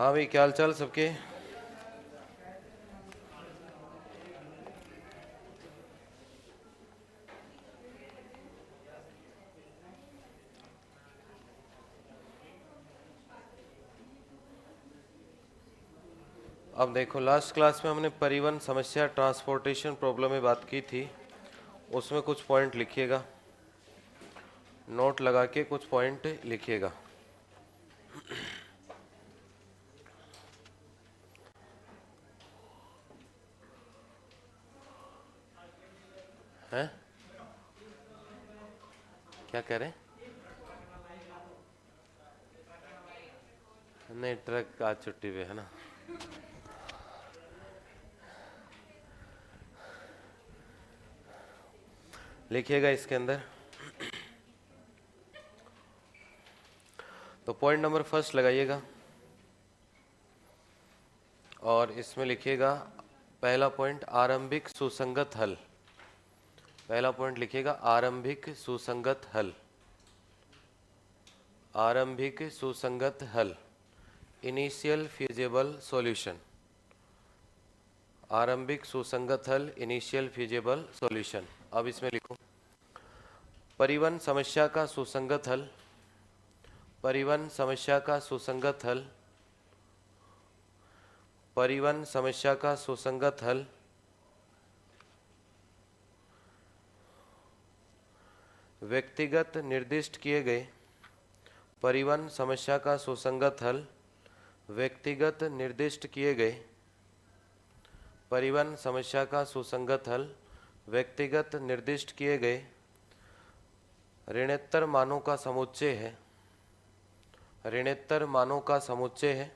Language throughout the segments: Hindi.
हाँ भाई, क्या हाल चाल सबके। अब देखो, लास्ट क्लास में हमने परिवहन समस्या ट्रांसपोर्टेशन प्रॉब्लम में बात की थी। उसमें कुछ पॉइंट लिखिएगा, नोट लगा के कुछ पॉइंट लिखिएगा। हैं? क्या कह रहे हैं? नहीं, ट्रक आज छुट्टी पे है ना। लिखिएगा इसके अंदर। तो पॉइंट नंबर फर्स्ट लगाइएगा और इसमें लिखिएगा पहला पॉइंट आरंभिक सुसंगत हल। पहला पॉइंट लिखिएगा आरंभिक सुसंगत हल। आरंभिक सुसंगत हल, इनिशियल फिजिबल सॉल्यूशन। आरंभिक सुसंगत हल, इनिशियल फिजिबल सॉल्यूशन। अब इसमें लिखो परिवहन समस्या का सुसंगत हल। परिवहन समस्या का सुसंगत हल। परिवहन समस्या का सुसंगत हल व्यक्तिगत निर्दिष्ट किए गए। परिवहन समस्या का सुसंगत हल व्यक्तिगत निर्दिष्ट किए गए। परिवहन समस्या का सुसंगत हल व्यक्तिगत निर्दिष्ट किए गए ऋणोत्तर मानों का समुच्चय है। ऋणोत्तर मानों का समुच्चय है।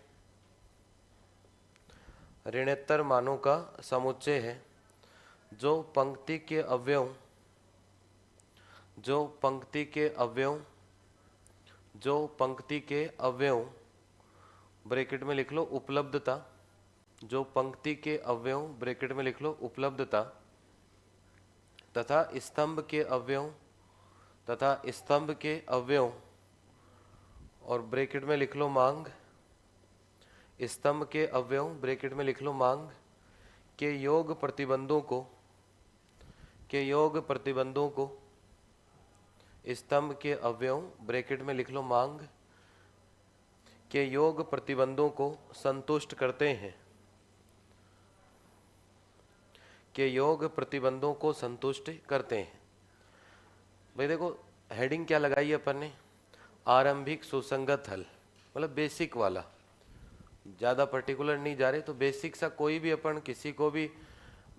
ऋणोत्तर मानों का समुच्चय है जो पंक्ति के अवयव जो पंक्ति के अवयव जो पंक्ति के अवयव ब्रैकेट में लिख लो उपलब्धता। जो पंक्ति के अवयव ब्रैकेट में लिख लो उपलब्धता तथा स्तंभ के अवयव तथा स्तंभ के अवयव और ब्रैकेट में लिख लो मांग। स्तंभ के अवयव ब्रैकेट में लिख लो मांग के योग प्रतिबंधों को स्तंभ के अवयव ब्रैकेट में लिख लो मांग के योग प्रतिबंधों को संतुष्ट करते हैं। के योग प्रतिबंधों को संतुष्ट करते हैं। भाई देखो, हेडिंग क्या लगाई है अपन ने? आरंभिक सुसंगत हल, मतलब बेसिक वाला। ज़्यादा पर्टिकुलर नहीं जा रहे, तो बेसिक सा कोई भी अपन किसी को भी,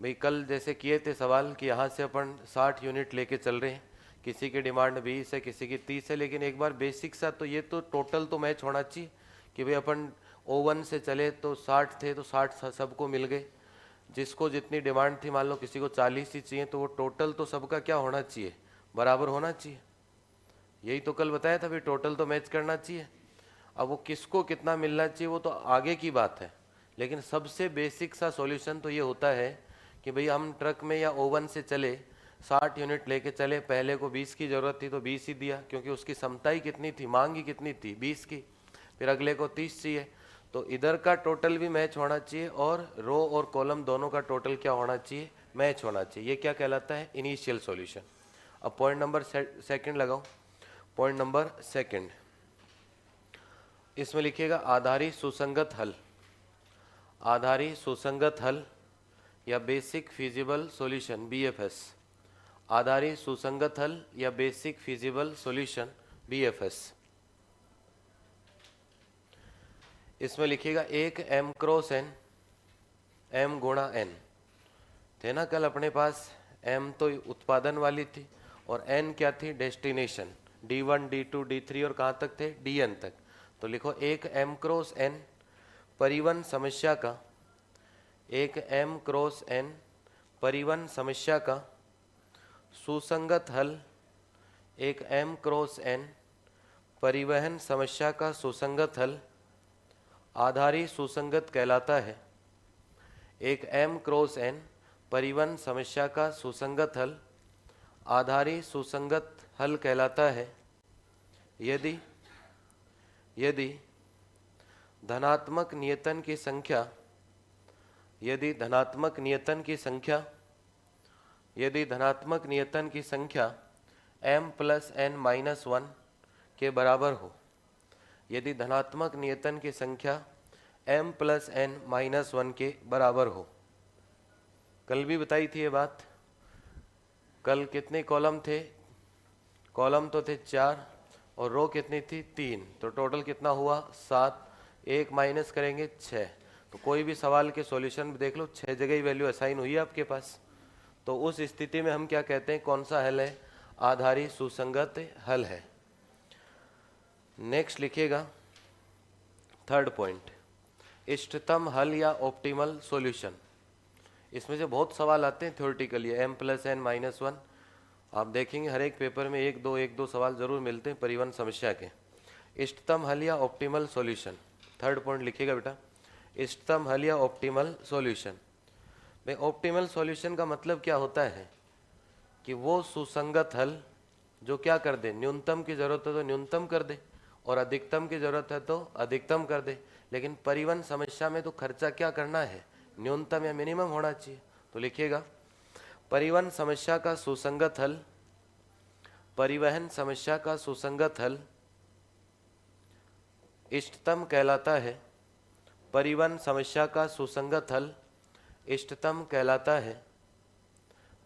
भाई कल जैसे किए थे सवाल कि यहाँ से अपन 60 यूनिट लेके चल रहे हैं, किसी की डिमांड 20 है, किसी की 30 है, लेकिन एक बार बेसिक सा तो ये तो टोटल तो मैच होना चाहिए कि भाई अपन O1 से चले तो 60 थे तो 60 सबको मिल गए। जिसको जितनी डिमांड थी, मान लो किसी को 40 ही चाहिए, तो वो टोटल तो सबका क्या होना चाहिए? बराबर होना चाहिए। यही तो कल बताया था, भाई टोटल तो मैच करना चाहिए। अब वो किसको कितना मिलना चाहिए वो तो आगे की बात है, लेकिन सबसे बेसिक सा सॉल्यूशन तो ये होता है कि भाई हम ट्रक में या ओवन से चले, 60 यूनिट लेके चले। पहले को 20 की ज़रूरत थी तो 20 ही दिया, क्योंकि उसकी क्षमता ही कितनी थी, मांग ही कितनी थी, 20 की। फिर अगले को 30 चाहिए, तो इधर का टोटल भी मैच होना चाहिए और रो और कॉलम दोनों का टोटल क्या होना चाहिए? मैच होना चाहिए। ये क्या कहलाता है? Initial solution. अब पॉइंट नंबर सेकंड लगाओ। पॉइंट नंबर सेकंड, इसमें लिखिएगा आधारी सुसंगत हल। आधारी सुसंगत हल या बेसिक फिजिबल सॉल्यूशन, BFS। आधारी सुसंगत हल या बेसिक फिजिबल सॉल्यूशन, BFS। इसमें लिखिएगा एक M क्रॉस N, M गुणा N थे ना कल अपने पास। M तो उत्पादन वाली थी और N क्या थी? डेस्टिनेशन। D1 D2 D3 और कहाँ तक थे? DN तक। तो लिखो एक M क्रॉस N परिवहन समस्या का, एक M क्रॉस N परिवहन समस्या का सुसंगत हल, एक M क्रॉस N परिवहन समस्या का सुसंगत हल आधारी सुसंगत कहलाता है। एक M क्रॉस N परिवहन समस्या का सुसंगत हल आधारी सुसंगत हल कहलाता है यदि धनात्मक नियतन की संख्या यदि धनात्मक नियतन की संख्या m plus n minus one के बराबर हो, यदि धनात्मक नियतन की संख्या m plus n minus one के बराबर हो। कल भी बताई थी ये बात। कल कितने कॉलम थे? कॉलम तो थे 4 और रो कितनी थी? 3, तो टोटल कितना हुआ? 7। एक माइनस करेंगे 6। तो कोई भी सवाल के सॉल्यूशन में देख लो 6 जगह ही वैल्यू असाइन हुई है आपके पास। तो उस स्थिति में हम क्या कहते हैं? कौन सा हल है? आधारी सुसंगत हल है। नेक्स्ट लिखिएगा थर्ड पॉइंट, इष्टतम हल या ऑप्टिमल सॉल्यूशन। इसमें से बहुत सवाल आते हैं theoretically, m plus n minus one. आप देखेंगे हर एक पेपर में एक दो सवाल जरूर मिलते हैं परिवहन समस्या के। इष्टतम हल या ऑप्टिमल सॉल्यूशन, थर्ड पॉइंट लिखिएगा बेटा, इष्टतम हल या ऑप्टिमल सॉल्यूशन। भाई ऑप्टिमल सॉल्यूशन का मतलब क्या होता है कि वो सुसंगत हल जो क्या कर दे, न्यूनतम की जरूरत है तो न्यूनतम कर दे और अधिकतम की जरूरत है तो अधिकतम कर दे। लेकिन परिवहन समस्या में तो खर्चा क्या करना है? न्यूनतम या मिनिमम होना चाहिए। तो लिखिएगा परिवहन समस्या का सुसंगत हल, परिवहन समस्या का सुसंगत हल इष्टतम कहलाता है। परिवहन समस्या का सुसंगत हल इष्टतम कहलाता है।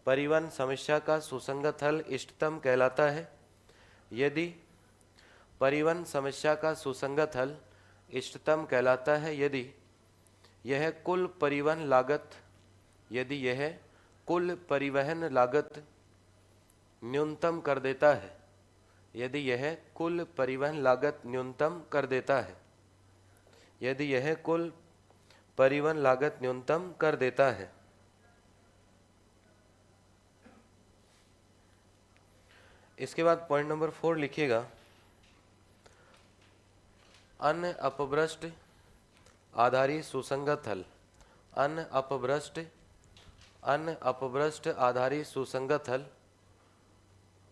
परिवहन समस्या का सुसंगत हल इष्टतम कहलाता है यदि परिवहन समस्या का सुसंगत हल इष्टतम कहलाता है यदि यह कुल परिवहन लागत, यदि यह कुल परिवहन लागत न्यूनतम कर देता है, यदि यह कुल परिवहन लागत न्यूनतम कर देता है, यदि यह कुल परिवहन लागत न्यूनतम कर देता है। इसके बाद पॉइंट नंबर 4 लिखिएगा, अन्य अपभ्रष्ट आधारी सुसंगत हल। अन्य अपभ्रष्ट आधारी सुसंगत हल,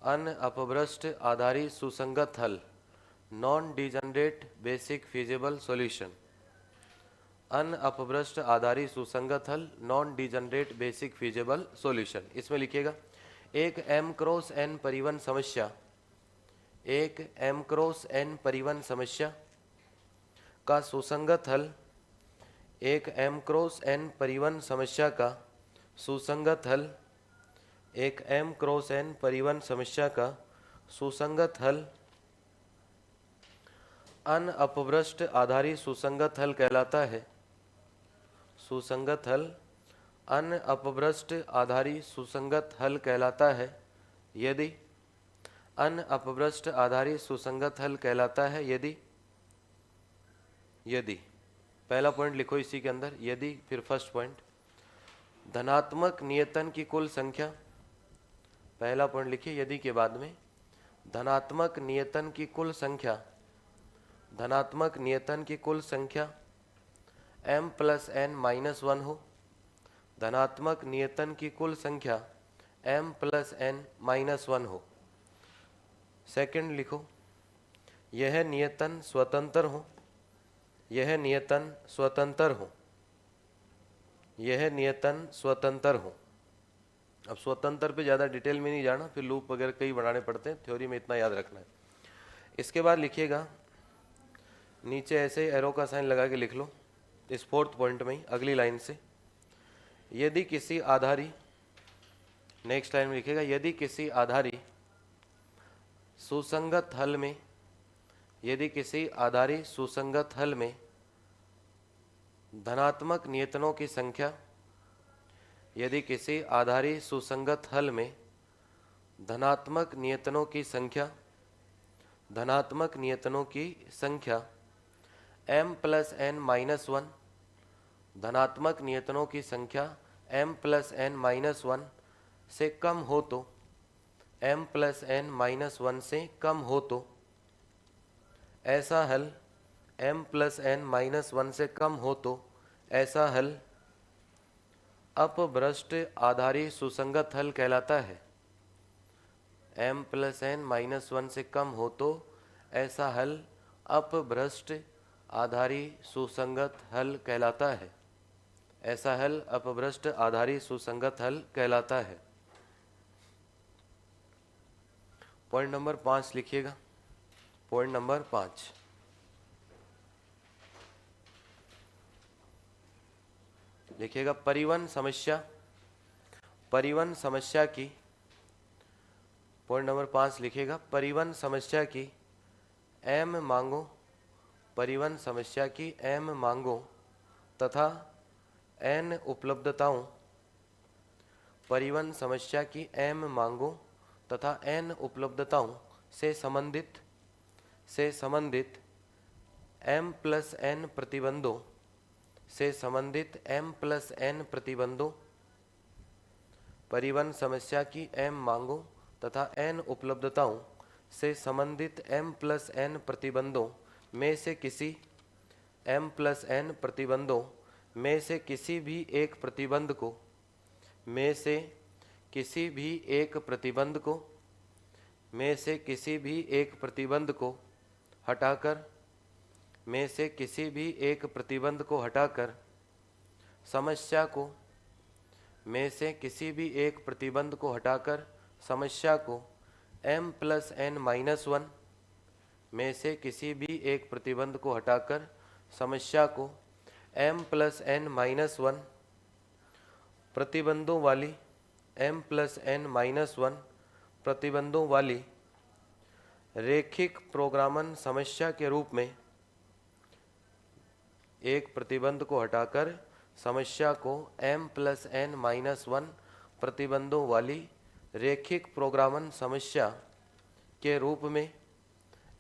अन्य अपभ्रष्ट आधारी सुसंगत हल non degenerate basic feasible solution. अन्य अपभ्रष्ट आधारी सुसंगत हल non degenerate basic feasible solution. इसमें लिखिएगा एक m क्रॉस n परिवहन समस्या, एक m क्रॉस n परिवहन समस्या का सुसंगत हल, एक m क्रॉस n परिवहन समस्या का सुसंगत हल, एक m क्रॉस n परिवहन समस्या का सुसंगत हल अन्य अपभ्रष्ट आधारी सुसंगत हल कहलाता है। सुसंगत हल अन्य अपभ्रष्ट आधारी सुसंगत हल कहलाता है यदि अन्य अपभ्रष्ट आधारी सुसंगत हल कहलाता है यदि पहला पॉइंट लिखो इसी के अंदर यदि, फिर फर्स्ट पॉइंट धनात्मक नियतन की कुल संख्या। पहला पॉइंट लिखिए यदि के बाद में धनात्मक नियतन की कुल संख्या, धनात्मक नियतन की कुल संख्या m plus n minus one हो। धनात्मक नियतन की कुल संख्या m plus n minus one हो। सेकंड लिखो यह नियतन स्वतंत्र हो, यह नियतन स्वतंत्र हो, यह नियतन स्वतंत्र हो। अब स्वतंत्र पे ज़्यादा डिटेल में नहीं जाना, फिर लूप वगैरह कई बनाने पड़ते हैं, थ्योरी में इतना याद रखना है। इसके बाद लिखिएगा नीचे ऐसे एरो का साइन लगा के लिख लो इस फोर्थ पॉइंट में ही अगली लाइन से, यदि किसी आधारी, नेक्स्ट लाइन में लिखिएगा यदि किसी आधारी सुसंगत हल में, यदि किसी आधारी सुसंगत हल में धनात्मक नियतनों की संख्या, यदि किसी आधारी सुसंगत हल में धनात्मक नियतनों की संख्या, धनात्मक नियतनों की संख्या m plus n minus one, धनात्मक नियतनों की संख्या m plus n minus one से कम हो तो, m plus n minus one से कम हो तो ऐसा हल, m plus n minus one से कम हो तो ऐसा हल अपभ्रष्ट आधारी सुसंगत हल कहलाता है। m plus n minus one से कम हो तो ऐसा हल अपभ्रष्ट आधारी सुसंगत हल कहलाता है। ऐसा हल अपभ्रष्ट आधारी सुसंगत हल कहलाता है। पॉइंट नंबर 5 लिखिएगा। पॉइंट नंबर 5, लिखिएगा परिवहन समस्या। परिवहन समस्या की, पॉइंट नंबर 5 लिखिएगा परिवहन समस्या की एम मांगों, परिवहन समस्या की एम मांगों तथा एन उपलब्धताओं, परिवहन समस्या की एम मांगों तथा एन उपलब्धताओं से संबंधित एम प्लस एन प्रतिबंधों से संबंधित एम प्लस एन प्रतिबंधों, परिवहन समस्या की एम मांगों तथा एन उपलब्धताओं से संबंधित एम प्लस एन प्रतिबंधों में से किसी एम प्लस एन प्रतिबंधों में से किसी भी एक प्रतिबंध को में से किसी भी एक प्रतिबंध को में से किसी भी एक प्रतिबंध को हटाकर में से किसी भी एक प्रतिबंध को हटाकर समस्या को में से किसी भी एक प्रतिबंध को हटाकर समस्या को m plus N minus one में से किसी भी एक प्रतिबंध को हटाकर समस्या को m plus N minus one प्रतिबंधों वाली m plus N minus one प्रतिबंधों वाली रेखिक प्रोग्रामन समस्या के रूप में, एक प्रतिबंध को हटाकर समस्या को m plus N minus one प्रतिबंधों वाली रेखिक प्रोग्रामन समस्या के रूप में,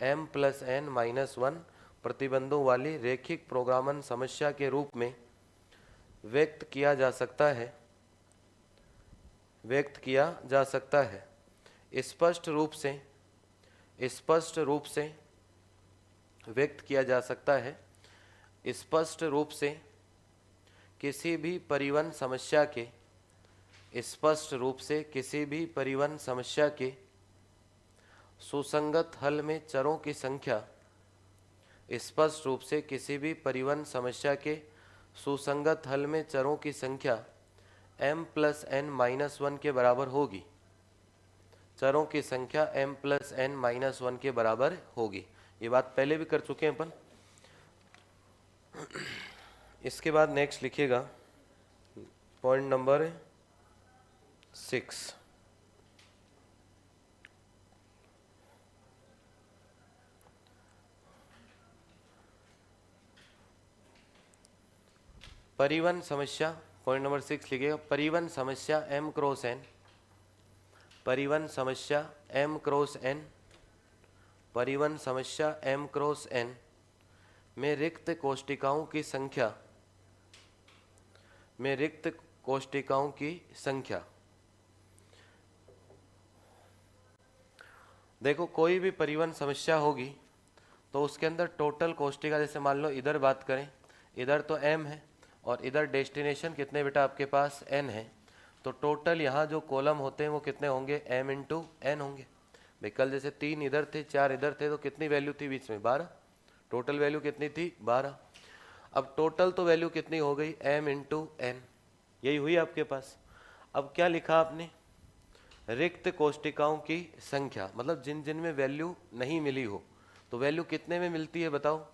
m plus N minus one प्रतिबंधों वाली रेखिक प्रोग्रामन समस्या के रूप में व्यक्त किया जा सकता है, व्यक्त किया जा सकता है। स्पष्ट रूप से व्यक्त किया जा सकता है। स्पष्ट रूप से किसी भी परिवहन समस्या के, स्पष्ट रूप से किसी भी परिवहन समस्या के सुसंगत हल में चरों की संख्या, स्पष्ट रूप से किसी भी परिवहन समस्या के सुसंगत हल में चरों की संख्या m plus N minus one के बराबर होगी। चरों की संख्या m plus N minus one के बराबर होगी। ये बात पहले भी कर चुके हैं अपन। इसके बाद नेक्स्ट लिखिएगा पॉइंट नंबर 6, परिवहन समस्या। पॉइंट नंबर 6 लिखिएगा परिवहन समस्या m क्रॉस n, परिवहन समस्या m क्रॉस n, परिवहन समस्या m क्रॉस n में रिक्त कोष्ठिकाओं की संख्या, में रिक्त कोष्ठिकाओं की संख्या। देखो कोई भी परिवहन समस्या होगी तो उसके अंदर टोटल कोष्ठिका, जैसे मान लो इधर बात करें, इधर तो m है और इधर डेस्टिनेशन कितने बेटा आपके पास n है, तो टोटल यहाँ जो कॉलम होते हैं वो कितने होंगे m इंटू n होंगे। भाई कल जैसे 3 इधर थे 4 इधर थे तो कितनी वैल्यू थी बीच में 12, टोटल वैल्यू कितनी थी 12। अब टोटल तो वैल्यू कितनी हो गई m इंटू n, यही हुई आपके पास। अब क्या लिखा आपने, रिक्त कोष्ठिकाओं की संख्या, मतलब जिन जिन में वैल्यू नहीं मिली हो तो वैल्यू कितने में मिलती है बताओ।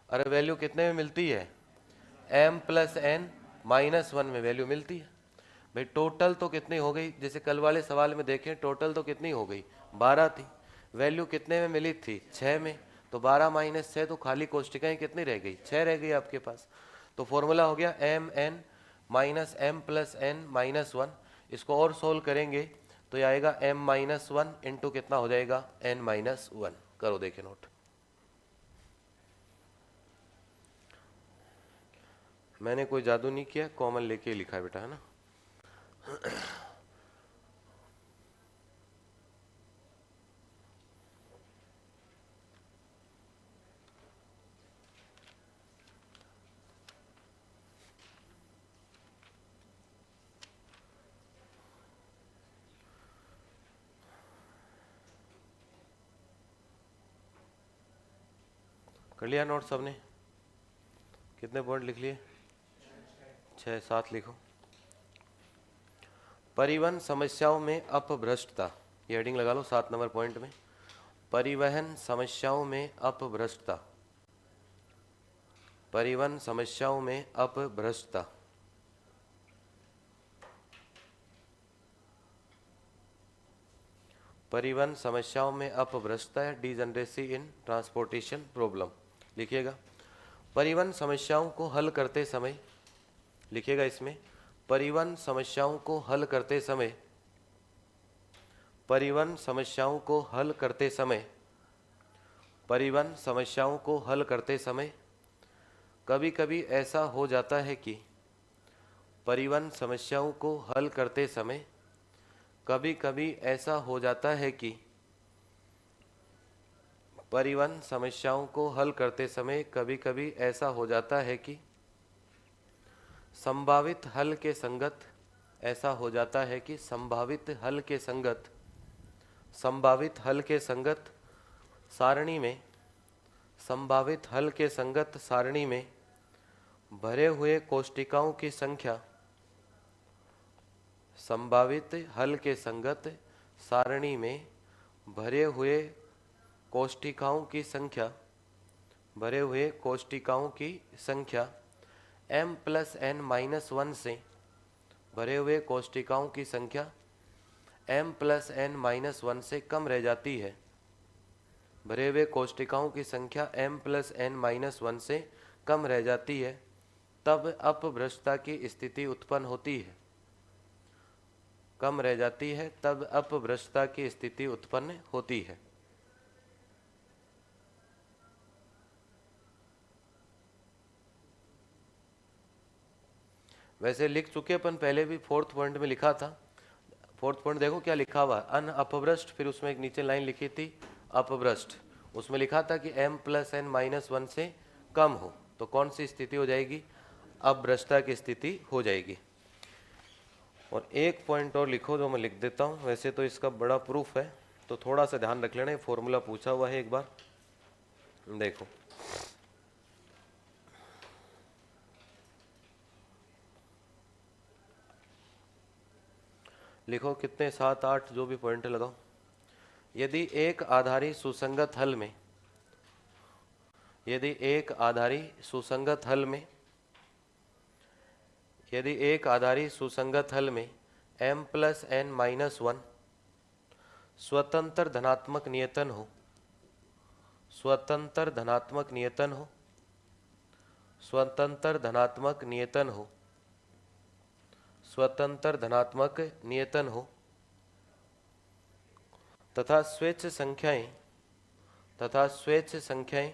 अरे वैल्यू कितने में मिलती है, m plus N minus one में वैल्यू मिलती है। भाई टोटल तो कितनी हो गई, जैसे कल वाले सवाल में देखें टोटल तो कितनी हो गई 12 थी, वैल्यू कितने में मिली थी 6 में, तो 12 माइनस 6 तो खाली कोष्ठिकाएं कितनी रह गई 6 रह गई आपके पास। तो फॉर्मूला हो गया M N minus M plus N minus one. इसको और सोल्व करेंगे तो ये आएगा m माइनस वन इंटू कितना हो जाएगा n माइनस वन। करो देखे नोट। मैंने कोई जादू नहीं किया, कॉमन लेके लिखा है बेटा, है ना। कर लिया नोट सबने। कितने पॉइंट लिख लिए? 6-7 लिखो। परिवहन समस्याओं में अपभ्रष्टता, ये हेडिंग लगा लो 7 नंबर पॉइंट में। परिवहन समस्याओं में अपभ्रष्टता, परिवहन समस्याओं में अपभ्रष्टता। परिवहन समस्याओं में अपभ्रष्टता है, डिजनरेसी इन ट्रांसपोर्टेशन प्रॉब्लम। लिखिएगा परिवहन समस्याओं को हल करते समय, लिखिएगा इसमें परिवहन समस्याओं को हल करते समय, परिवहन समस्याओं को हल करते समय, परिवहन समस्याओं को हल करते समय कभी कभी ऐसा हो जाता है कि, परिवहन समस्याओं को हल करते समय कभी कभी ऐसा हो जाता है कि, परिवहन समस्याओं को हल करते समय कभी कभी ऐसा हो जाता है कि संभावित हल के संगत, ऐसा हो जाता है कि संभावित हल के संगत, संभावित हल के संगत सारणी में, संभावित हल के संगत सारणी में भरे हुए कोष्ठिकाओं की संख्या, संभावित हल के संगत सारणी में भरे हुए कोष्ठिकाओं की संख्या, भरे हुए कोष्ठिकाओं की संख्या m+n-1 से, भरे हुए कोष्ठिकाओं की संख्या m+n-1 से कम रह जाती है, भरे हुए कोष्ठिकाओं की संख्या m+n-1 से कम रह जाती है, तब अपभ्रष्टता की स्थिति उत्पन्न होती है, कम रह जाती है तब अपभ्रष्टता की स्थिति उत्पन्न होती है। वैसे लिख चुके अपन पहले भी, 4th पॉइंट में लिखा था। 4th पॉइंट देखो क्या लिखा हुआ, अन अपभ्रष्ट, फिर उसमें एक नीचे लाइन लिखी थी अपभ्रष्ट, उसमें लिखा था कि m+n-1 से कम हो तो कौन सी स्थिति हो जाएगी, अपभ्रष्टता की स्थिति हो जाएगी। और एक पॉइंट और लिखो जो मैं लिख देता हूँ, वैसे तो इसका बड़ा प्रूफ है तो थोड़ा सा ध्यान रख लेना, फॉर्मूला पूछा हुआ है एक बार देखो। लिखो कितने, 7-8 जो भी पॉइंट लगाओ। यदि एक आधारी सुसंगत हल में, यदि एक आधारी सुसंगत हल में, यदि एक आधारी सुसंगत हल में m+n-1 स्वतंत्र धनात्मक नियतन हो, स्वतंत्र धनात्मक नियतन हो, स्वतंत्र धनात्मक नियतन हो, स्वतंत्र धनात्मक नियतन हो तथा स्वेच्छ संख्याएं, तथा स्वेच्छ संख्याएं,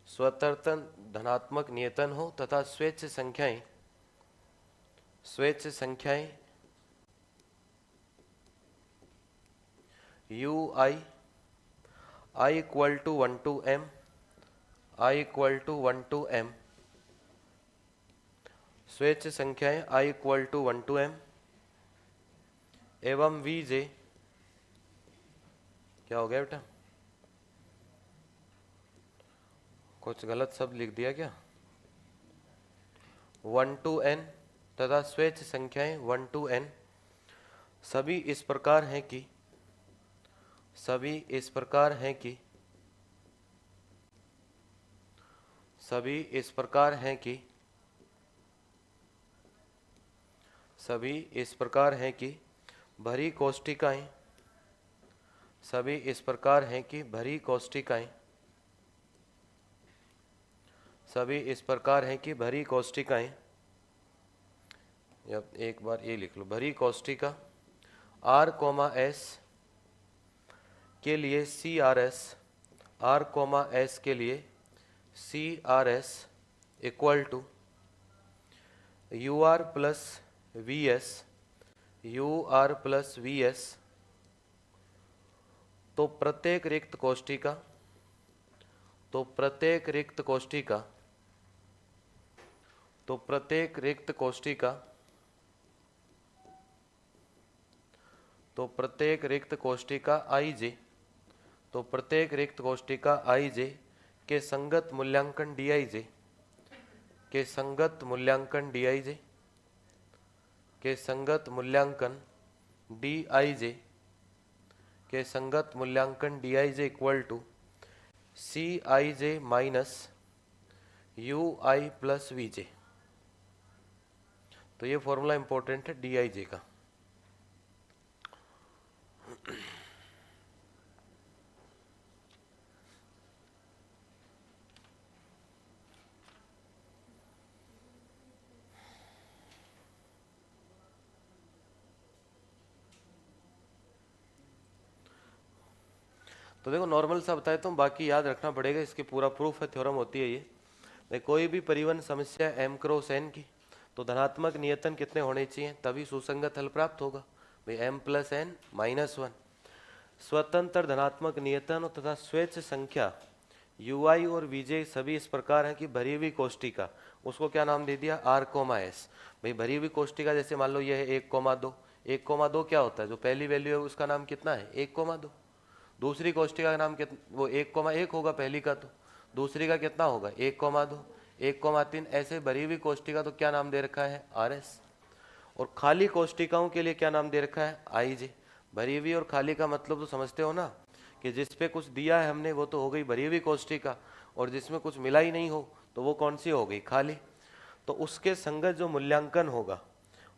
स्वतंत्र धनात्मक नियतन हो तथा स्वेच्छ संख्याएं, स्वेच्छ संख्याएं ui i = 1 to m, i = 1 to m, स्वेच्छ संख्याएं i = 1 to m एवं vj, क्या हो गया बेटा, कुछ गलत शब्द लिख दिया क्या, 1 to n तथा स्वेच्छ संख्याएं 1 to n सभी इस प्रकार हैं कि, सभी इस प्रकार हैं कि, सभी इस प्रकार हैं कि, सभी इस प्रकार हैं कि भरी कोष्ठिकाएं, सभी इस प्रकार हैं कि भरी कोष्ठिकाएं, सभी इस प्रकार हैं कि भरी कोष्ठिकाएं, एक बार ये लिख लो, भरी कोष्ठिका r, s के लिए CRS, r, s के लिए CRS equal to UR plus VS, UR plus VS, तो प्रत्येक रिक्त कोष्ठिका, तो प्रत्येक रिक्त कोष्ठिका, तो प्रत्येक रिक्त कोष्ठिका, तो प्रत्येक रिक्त कोष्ठिका IJ, तो प्रत्येक रिक्त कोष्ठिका IJ के संगत मूल्यांकन DIJ, के संगत मूल्यांकन डी आई जे, के संगत मूल्यांकन डी आई जे, के संगत मूल्यांकन d i J equal to c I j minus u i plus v j. तो ये फॉर्मूला इंपॉर्टेंट है डी आई जे का। तो देखो नॉर्मल सा बताए तो बाकी याद रखना पड़ेगा, इसकी पूरा प्रूफ है, थ्योरम होती है ये। कोई भी परिवहन समस्या m क्रॉस n की, तो धनात्मक नियतन कितने होने चाहिए तभी सुसंगत हल प्राप्त होगा भाई, m plus N minus one. स्वतंत्र धनात्मक नियतन तथा स्वेच्छ संख्या ui और vj सभी इस प्रकार है कि भरी हुई कोष्टिका, उसको क्या नाम दे दिया r कोमा एस। भाई भरी हुई कोष्टिका जैसे मान लो ये है 1,2, 1,2 क्या होता है, जो पहली वैल्यू है उसका नाम कितना है 1,2। दूसरी कोष्टिका का नाम कितना, वो 1,1 होगा पहली का, तो दूसरी का कितना होगा 1,2, 1,3। ऐसे भरी हुई कोष्टिका तो क्या नाम दे रखा है आर एस। और खाली कोष्टिकाओं के लिए क्या नाम दे रखा है आई जे। भरी हुई और खाली का मतलब तो समझते हो ना, कि जिस पे कुछ दिया है हमने वो तो हो गई भरी हुई कोष्टिका, और जिसमें कुछ मिला ही नहीं हो तो वो कौन सी हो गई खाली। तो उसके संगत जो मूल्यांकन होगा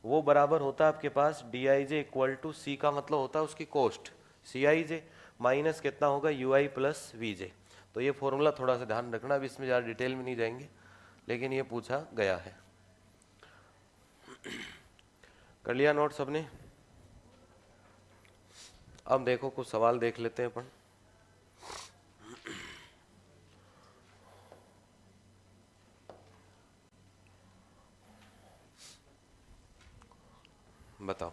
वो बराबर होता है आपके पास d i J equal to c का मतलब होता है उसकी कोष्ट सी आई जे माइनस कितना होगा you i plus v j. तो ये फॉर्मूला थोड़ा सा ध्यान रखना, अभी इसमें ज़्यादा डिटेल में नहीं जाएंगे, लेकिन ये पूछा गया है। कर लिया नोट सबने? अब देखो कुछ सवाल देख लेते हैं अपन। बताओ।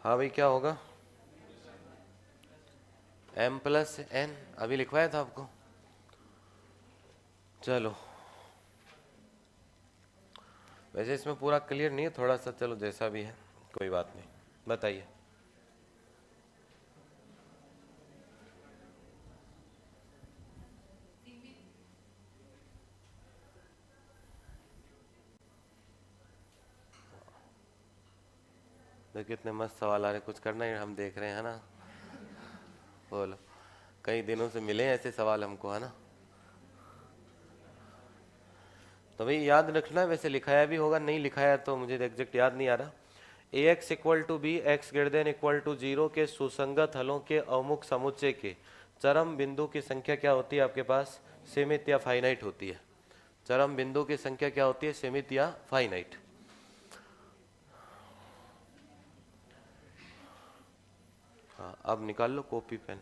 हाँ भाई क्या होगा m प्लस एन, अभी लिखवाया था आपको। चलो वैसे इसमें पूरा क्लियर नहीं है, थोड़ा सा चलो जैसा भी है कोई बात नहीं, बताइए। तो कितने मस्त सवाल आ रहे, कुछ करना है हम देख रहे हैं, है ना। बोलो, कई दिनों से मिले ऐसे सवाल हमको, है ना। तो भाई याद रखना, वैसे लिखाया भी होगा, नहीं लिखाया तो मुझे एग्जैक्ट याद नहीं आ रहा। A x equal to b x greater than equal to zero के सुसंगत हलों के अमुक समुच्चय के चरम बिंदु की संख्या क्या होती है आपके पास, सीमित या फाइनाइट होती है। चरम बिंदु की संख्या क्या होती है, सीमित या फाइनाइट। हाँ अब निकाल लो कॉपी पेन।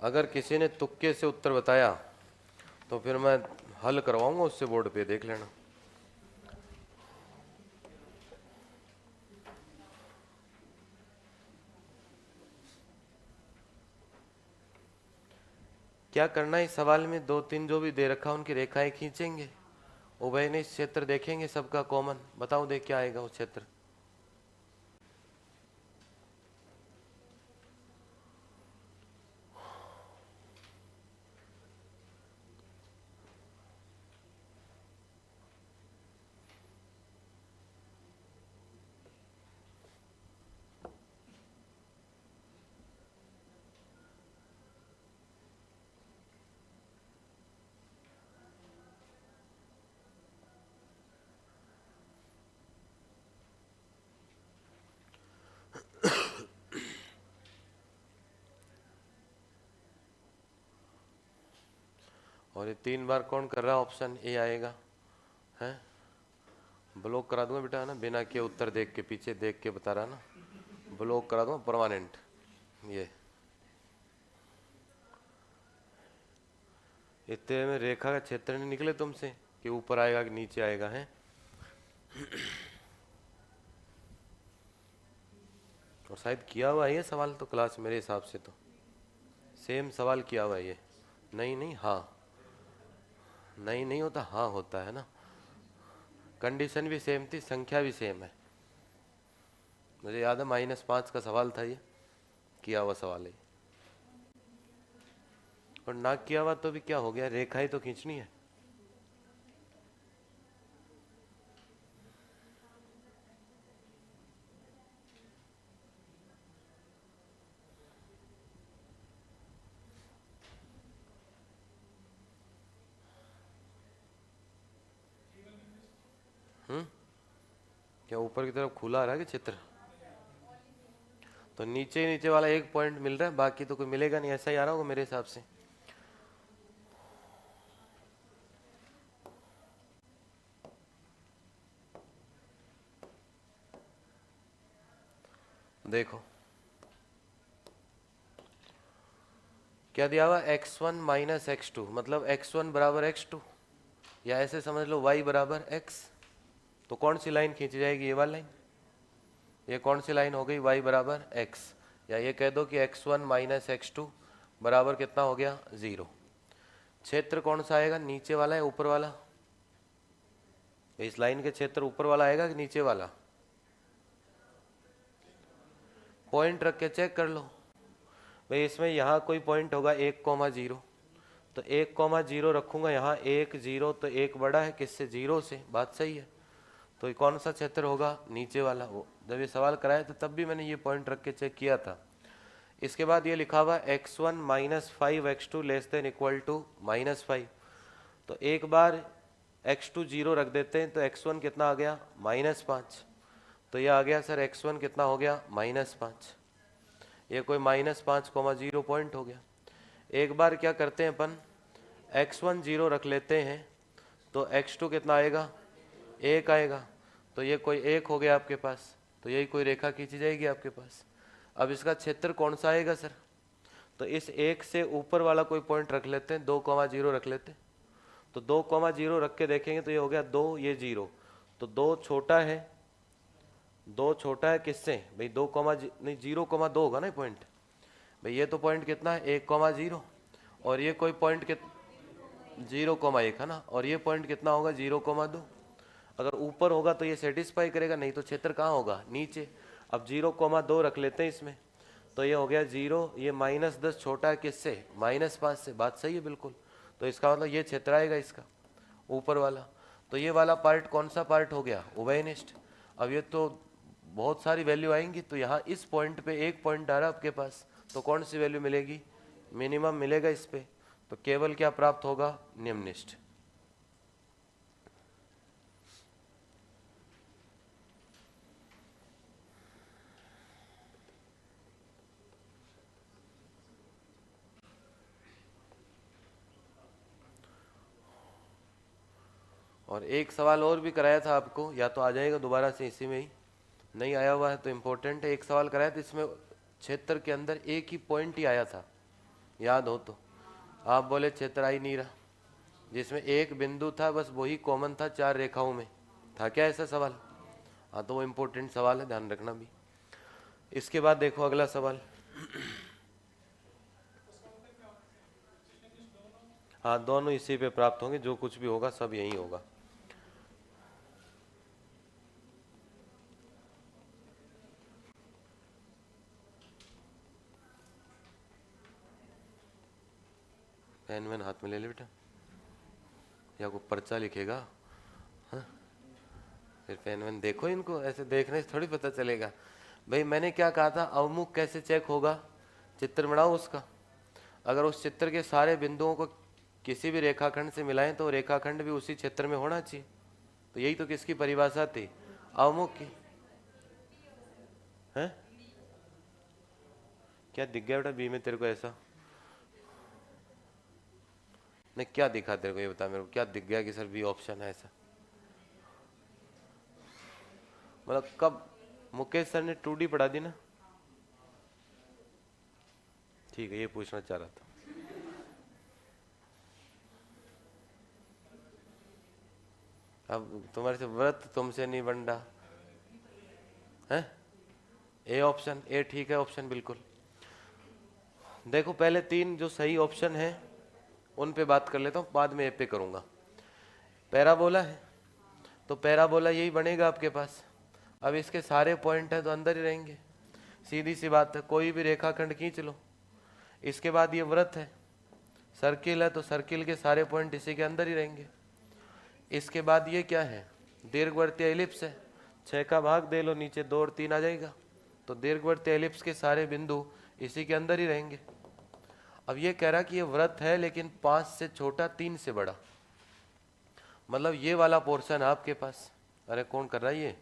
अगर किसी ने तुक्के से उत्तर बताया तो फिर मैं हल करवाऊंगा उससे, बोर्ड पे देख लेना। क्या करना है इस सवाल में, दो तीन जो भी दे रखा उनकी रेखाएं खींचेंगे, उभयनिष्ठ क्षेत्र देखेंगे सबका कॉमन, बताओ देख क्या आएगा वो क्षेत्र। और ये 3 बार कौन कर रहा है? ऑप्शन ए आएगा, है ब्लॉक करा दूंगा बेटा, है ना, बिना के उत्तर देख के, पीछे देख के बता रहा ना, ब्लॉक करा दूंगा परमानेंट। ये इतने में रेखा का क्षेत्र नहीं निकले तुमसे कि ऊपर आएगा कि नीचे आएगा, है। और शायद किया हुआ है ये सवाल तो क्लास, मेरे हिसाब से तो सेम सवाल किया हुआ है ये। नहीं नहीं, हाँ नहीं नहीं होता, हाँ होता है ना, कंडीशन भी सेम थी, संख्या भी सेम है। मुझे याद है -5 का सवाल था ये, किया हुआ सवाल है। और ना किया हुआ तो भी क्या हो गया, रेखा ही तो खींचनी है। क्या ऊपर की तरफ खुला आ रहा है कि चित्र? तो नीचे नीचे वाला एक पॉइंट मिल रहा है, बाकी तो कोई मिलेगा नहीं, ऐसा ही आ रहा होगा मेरे हिसाब से। देखो क्या दिया हुआ, x1 माइनस x2, मतलब x1 बराबर x2, या ऐसे समझ लो y बराबर x। तो कौन सी लाइन खींची जाएगी, ये वाली लाइन। ये कौन सी लाइन हो गई, y बराबर x, या ये कह दो कि x1 माइनस x2 बराबर कितना हो गया, 0। क्षेत्र कौन सा आएगा, नीचे वाला है ऊपर वाला? इस लाइन के क्षेत्र ऊपर वाला आएगा कि नीचे वाला? पॉइंट रख के चेक कर लो भाई, इसमें यहाँ कोई पॉइंट होगा 1,0, तो 1,0 रखूंगा यहाँ, 1 0, तो 1 बड़ा है किससे, 0 से, बात सही है। तो ये कौन सा क्षेत्र होगा, नीचे वाला। वो जब ये सवाल कराया था तब भी मैंने ये पॉइंट रख के चेक किया था। इसके बाद ये लिखा हुआ x1 minus 5x2 less than equal to -5, तो एक बार x2 0 रख देते हैं, तो x1 कितना आ गया, -5। तो ये आ गया सर x1 कितना हो गया, -5। ये कोई -5,0 पॉइंट हो गया। एक बार क्या करते हैं अपन, x1 0 रख लेते हैं, तो x2 कितना आएगा, 1 आएगा। तो ये कोई 1 हो गया आपके पास, तो यही कोई रेखा खींची जाएगी आपके पास। अब इसका क्षेत्र कौन सा आएगा सर, तो इस 1 से ऊपर वाला कोई पॉइंट रख लेते हैं, 2,0 रख लेते हैं। तो 2,0 रख के देखेंगे तो ये हो गया 2, ये 0, तो 2 छोटा है, 2 छोटा है किससे भाई, 2, नहीं 0,2 होगा ना पॉइंट भाई। ये तो पॉइंट कितना है, 1,0, और ये कोई पॉइंट 0,1 है ना, और ये पॉइंट कितना होगा, 0,2। अगर ऊपर होगा तो ये सेटिस्फाई करेगा, नहीं तो क्षेत्र कहाँ होगा, नीचे। अब 0,2 रख लेते हैं इसमें, तो ये हो गया 0, ये -10 छोटा है किससे, -5 से, बात सही है बिल्कुल। तो इसका मतलब ये क्षेत्र आएगा इसका, ऊपर वाला। तो ये वाला पार्ट कौन सा पार्ट हो गया, उभयनिष्ठ। अब ये तो बहुत सारी वैल्यू आएंगी, तो यहाँ इस पॉइंट पे एक पॉइंट आ रहा है आपके पास, तो कौन सी वैल्यू मिलेगी, मिनिमम मिलेगा इस पे। तो केवल क्या प्राप्त होगा, निम्ननिष्ठ। और एक सवाल और भी कराया था आपको, या तो आ जाएगा दोबारा से इसी में ही, नहीं आया हुआ है तो इम्पोर्टेंट है। एक सवाल कराया था इसमें क्षेत्र के अंदर एक ही पॉइंट ही आया था, याद हो तो। आप बोले क्षेत्र आ ही नहीं रहा, जिसमें एक बिंदु था बस वही कॉमन था 4 रेखाओं में, था क्या ऐसा सवाल? हाँ, तो वो इम्पोर्टेंट सवाल है, ध्यान रखना भी। इसके बाद देखो अगला सवाल। हाँ, दोनों इसी पे प्राप्त होंगे, जो कुछ भी होगा सब यही होगा। पेन वैन हाथ में ले ले बेटा, या कोई पर्चा लिखेगा, हाँ? फिर पेन वैन देखो, इनको ऐसे देखने से थोड़ी पता चलेगा। भाई मैंने क्या कहा था, अवमुख कैसे चेक होगा, चित्र बनाओ उसका। अगर उस चित्र के सारे बिंदुओं को किसी भी रेखाखंड से मिलाएं तो रेखाखंड भी उसी क्षेत्र में होना चाहिए। तो यही तो किसकी परिभाषा थी, अवमुख की। है क्या दिख गया बेटा बी में तेरे को ऐसा? नहीं क्या दिखा तेरे को, ये बता मेरे को, क्या दिख गया कि सर बी ऑप्शन है ऐसा? मतलब कब? मुकेश सर ने 2D पढ़ा दी ना? ठीक है, ये पूछना चाह रहा था। अब तुम्हारे से व्रत तुमसे नहीं बन रहा है। ए ऑप्शन, ए ठीक है ऑप्शन बिल्कुल। देखो पहले 3 जो सही ऑप्शन है उन पे बात कर लेता हूँ, बाद में ए पे करूंगा। पैराबोला है तो पैराबोला यही बनेगा आपके पास। अब इसके सारे पॉइंट हैं तो अंदर ही रहेंगे, सीधी सी बात है। कोई भी रेखाखंड खींच लो। इसके बाद ये वृत्त है, सर्किल है तो सर्किल के सारे पॉइंट इसी के अंदर ही रहेंगे। इसके बाद ये क्या है? दीर्घवृत्तीय एलिप्स है। 6 का भाग दे लो, नीचे 2 और 3 आ जाएगा। तो दीर्घवृत्तीय एलिप्स के सारे बिंदु इसी के अंदर ही रहेंगे। अब ये कह रहा कि ये वृत्त है लेकिन 5 से छोटा 3 से बड़ा, मतलब ये वाला पोर्शन है आपके पास। अरे कौन कर रहा है ये?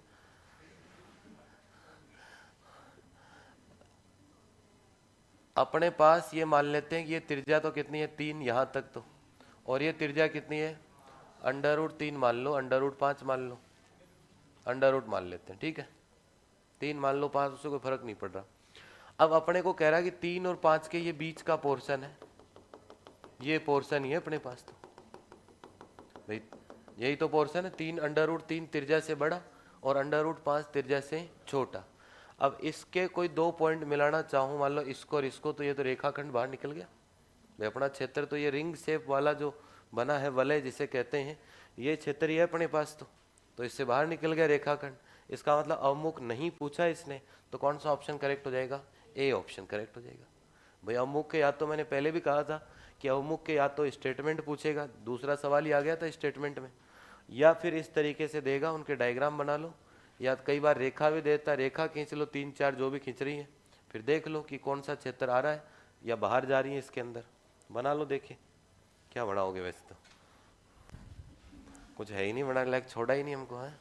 अपने पास ये मान लेते हैं कि ये त्रिज्या तो कितनी है 3 यहाँ तक तो, और ये त्रिज्या कितनी है √3 मान लो, √5 मान लो, √ मान लेते हैं, ठीक है। 3 मान लो 5, उससे कोई फर्क नहीं पड़ रहा। अब अपने को कह रहा है कि 3 और 5 के ये बीच का पोर्शन है, ये पोर्शन ही है अपने पास। तो भाई यही तो पोर्शन है, 3 √3 त्रिज्या से बड़ा और √5 त्रिज्या से छोटा। अब इसके कोई 2 पॉइंट मिलाना चाहूँ, मान लो इसको और इसको, तो ये तो रेखाखंड बाहर निकल गया भाई। अपना क्षेत्र तो ये रिंग शेप वाला जो बना है, वलय जिसे कहते हैं, ये क्षेत्र ही है अपने पास। तो इससे बाहर निकल गया रेखाखंड। इसका मतलब अवमुख नहीं पूछा इसने, तो कौन सा ऑप्शन करेक्ट हो जाएगा? ए ऑप्शन करेक्ट हो जाएगा भाई। अवमुख के या तो मैंने पहले भी कहा था कि अवमुख के या तो स्टेटमेंट पूछेगा, दूसरा सवाल ही आ गया था स्टेटमेंट में, या फिर इस तरीके से देगा, उनके डायग्राम बना लो, या कई बार रेखा भी देता, रेखा खींच लो 3-4 जो भी खींच रही है, फिर देख लो कि कौन सा क्षेत्र आ रहा है या बाहर जा रही है इसके अंदर। बना लो, देखिए क्या बनाओगे। वैसे तो कुछ है ही नहीं बनाने लायक, छोड़ा ही नहीं हमको है।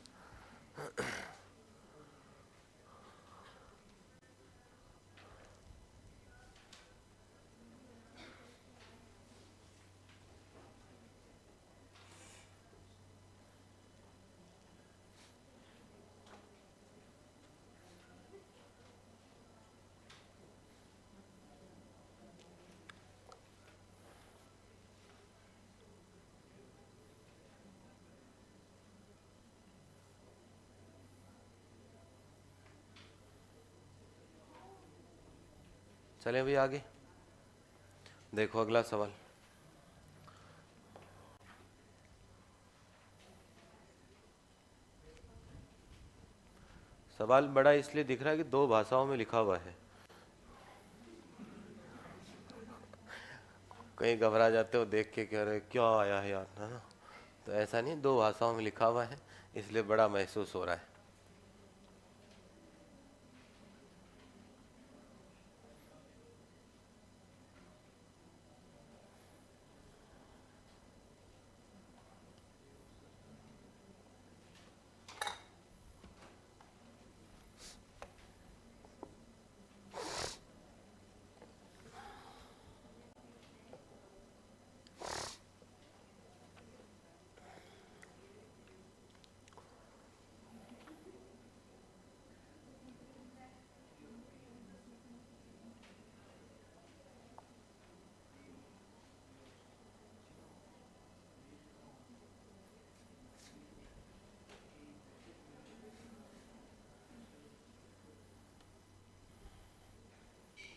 चले भाई आगे, देखो अगला सवाल। सवाल बड़ा इसलिए दिख रहा है कि 2 भाषाओं में लिखा हुआ है। कहीं घबरा जाते हो देख के, कह रहे क्या आया है यार, है ना? तो ऐसा नहीं, 2 भाषाओं में लिखा हुआ है, इसलिए बड़ा महसूस हो रहा है।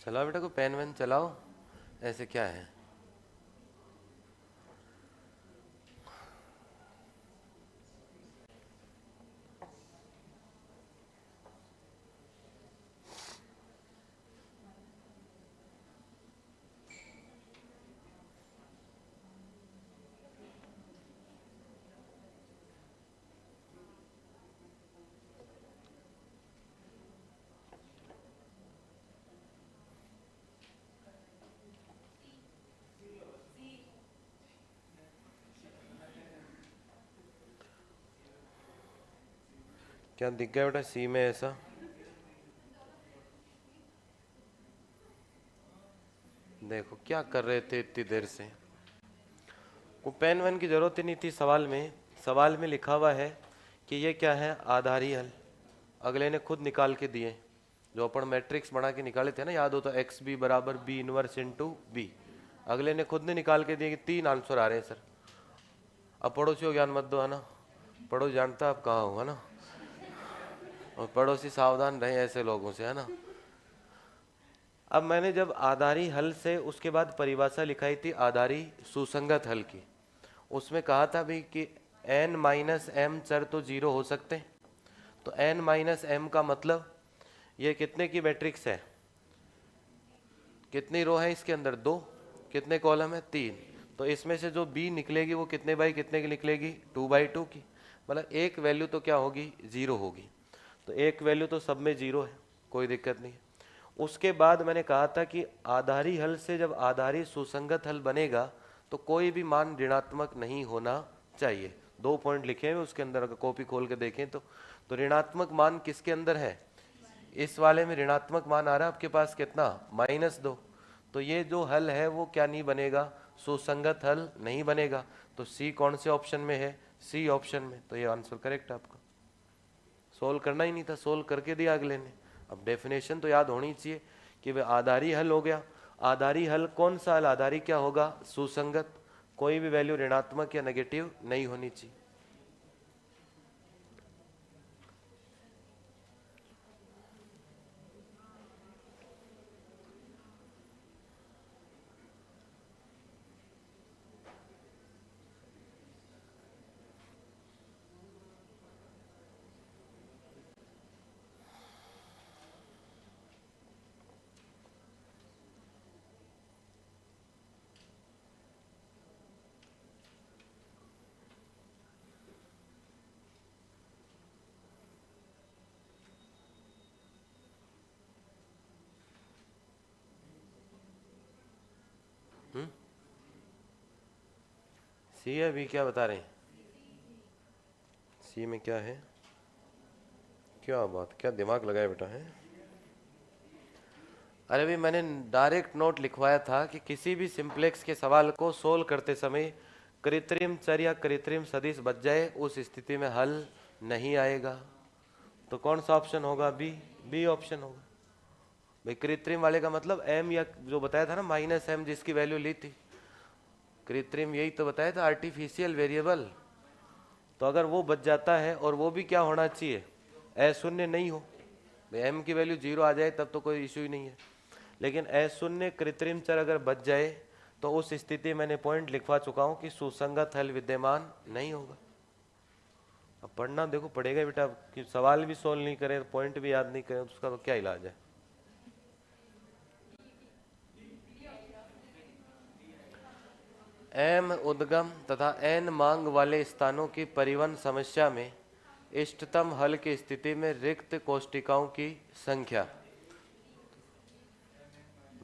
चलाओ बेटा, को पेन वेन चलाओ, ऐसे क्या है? क्या दिख गया बेटा सी में ऐसा? देखो क्या कर रहे थे इतनी देर से। वो पेन वेन की जरूरत ही नहीं थी सवाल में लिखा हुआ है कि ये क्या है, आधारी हल। अगले ने खुद निकाल के दिए, जो अपन मैट्रिक्स बना के निकाले थे ना, याद हो तो एक्स बी बराबर बी इनवर्स इंटू बी, अगले ने खुद ने निकाल के दिए कि 3 आंसर आ रहे हैं सर। अब पड़ोसियों ज्ञान मत दो, है ना, पड़ोस जानता आप कहाँ हो, है ना, और पड़ोसी सावधान रहे ऐसे लोगों से, है ना। अब मैंने जब आधारी हल से उसके बाद परिभाषा लिखाई थी आधारी सुसंगत हल की, उसमें कहा था भी कि n माइनस एम चर तो जीरो हो सकते हैं। तो n माइनस एम का मतलब ये कितने की मैट्रिक्स है, कितनी रो है इसके अंदर, 2, कितने कॉलम है, 3। तो इसमें से जो b निकलेगी वो कितने बाई कितने की निकलेगी, 2/2 की। मतलब एक वैल्यू तो क्या होगी, जीरो होगी। तो एक वैल्यू तो सब में जीरो है, कोई दिक्कत नहीं है। उसके बाद मैंने कहा था कि आधारी हल से जब आधारी सुसंगत हल बनेगा तो कोई भी मान ऋणात्मक नहीं होना चाहिए। 2 पॉइंट लिखे हुए उसके अंदर, अगर कॉपी खोल के देखें तो ऋणात्मक मान किसके अंदर है, इस वाले में ऋणात्मक मान आ रहा है आपके पास कितना, -2। तो ये जो हल है वो क्या नहीं बनेगा, सुसंगत हल नहीं बनेगा। तो सी कौन से ऑप्शन में है, सी ऑप्शन में। तो ये आंसर करेक्ट है आपका। सोल्व करना ही नहीं था, सोल्व करके दिया अगले ने। अब डेफिनेशन तो याद होनी चाहिए कि वह आधारी हल हो गया। आधारी हल कौन सा हल, आधारी क्या होगा, सुसंगत, कोई भी वैल्यू ऋणात्मक या नेगेटिव नहीं होनी चाहिए। सी है, बी क्या बता रहे हैं, सी में क्या है, क्या बात, क्या दिमाग लगाया बेटा है। अरे भी मैंने डायरेक्ट नोट लिखवाया था कि किसी भी सिंप्लेक्स के सवाल को सोल्व करते समय कृत्रिम चर या कृत्रिम सदिश बच जाए, उस स्थिति में हल नहीं आएगा। तो कौन सा ऑप्शन होगा, बी, बी ऑप्शन होगा। भाई कृत्रिम वाले का मतलब एम, या जो बताया था ना -m जिसकी वैल्यू ली थी, कृत्रिम यही तो बताया था, आर्टिफिशियल वेरिएबल। तो अगर वो बच जाता है, और वो भी क्या होना चाहिए, अशून्य नहीं हो, एम की वैल्यू 0 आ जाए तब तो कोई इशू ही नहीं है। लेकिन अशून्य कृत्रिम चर अगर बच जाए तो उस स्थिति मैंने पॉइंट लिखवा चुका हूं कि सुसंगत हल विद्यमान नहीं होगा। अब पढ़ना देखो पड़ेगा बेटा, कि सवाल भी सोल्व नहीं करें, पॉइंट भी याद नहीं करें, तो उसका तो क्या इलाज है। एम उद्गम तथा एन मांग वाले स्थानों की परिवहन समस्या में इष्टतम हल की स्थिति में रिक्त कोष्टिकाओं की संख्या,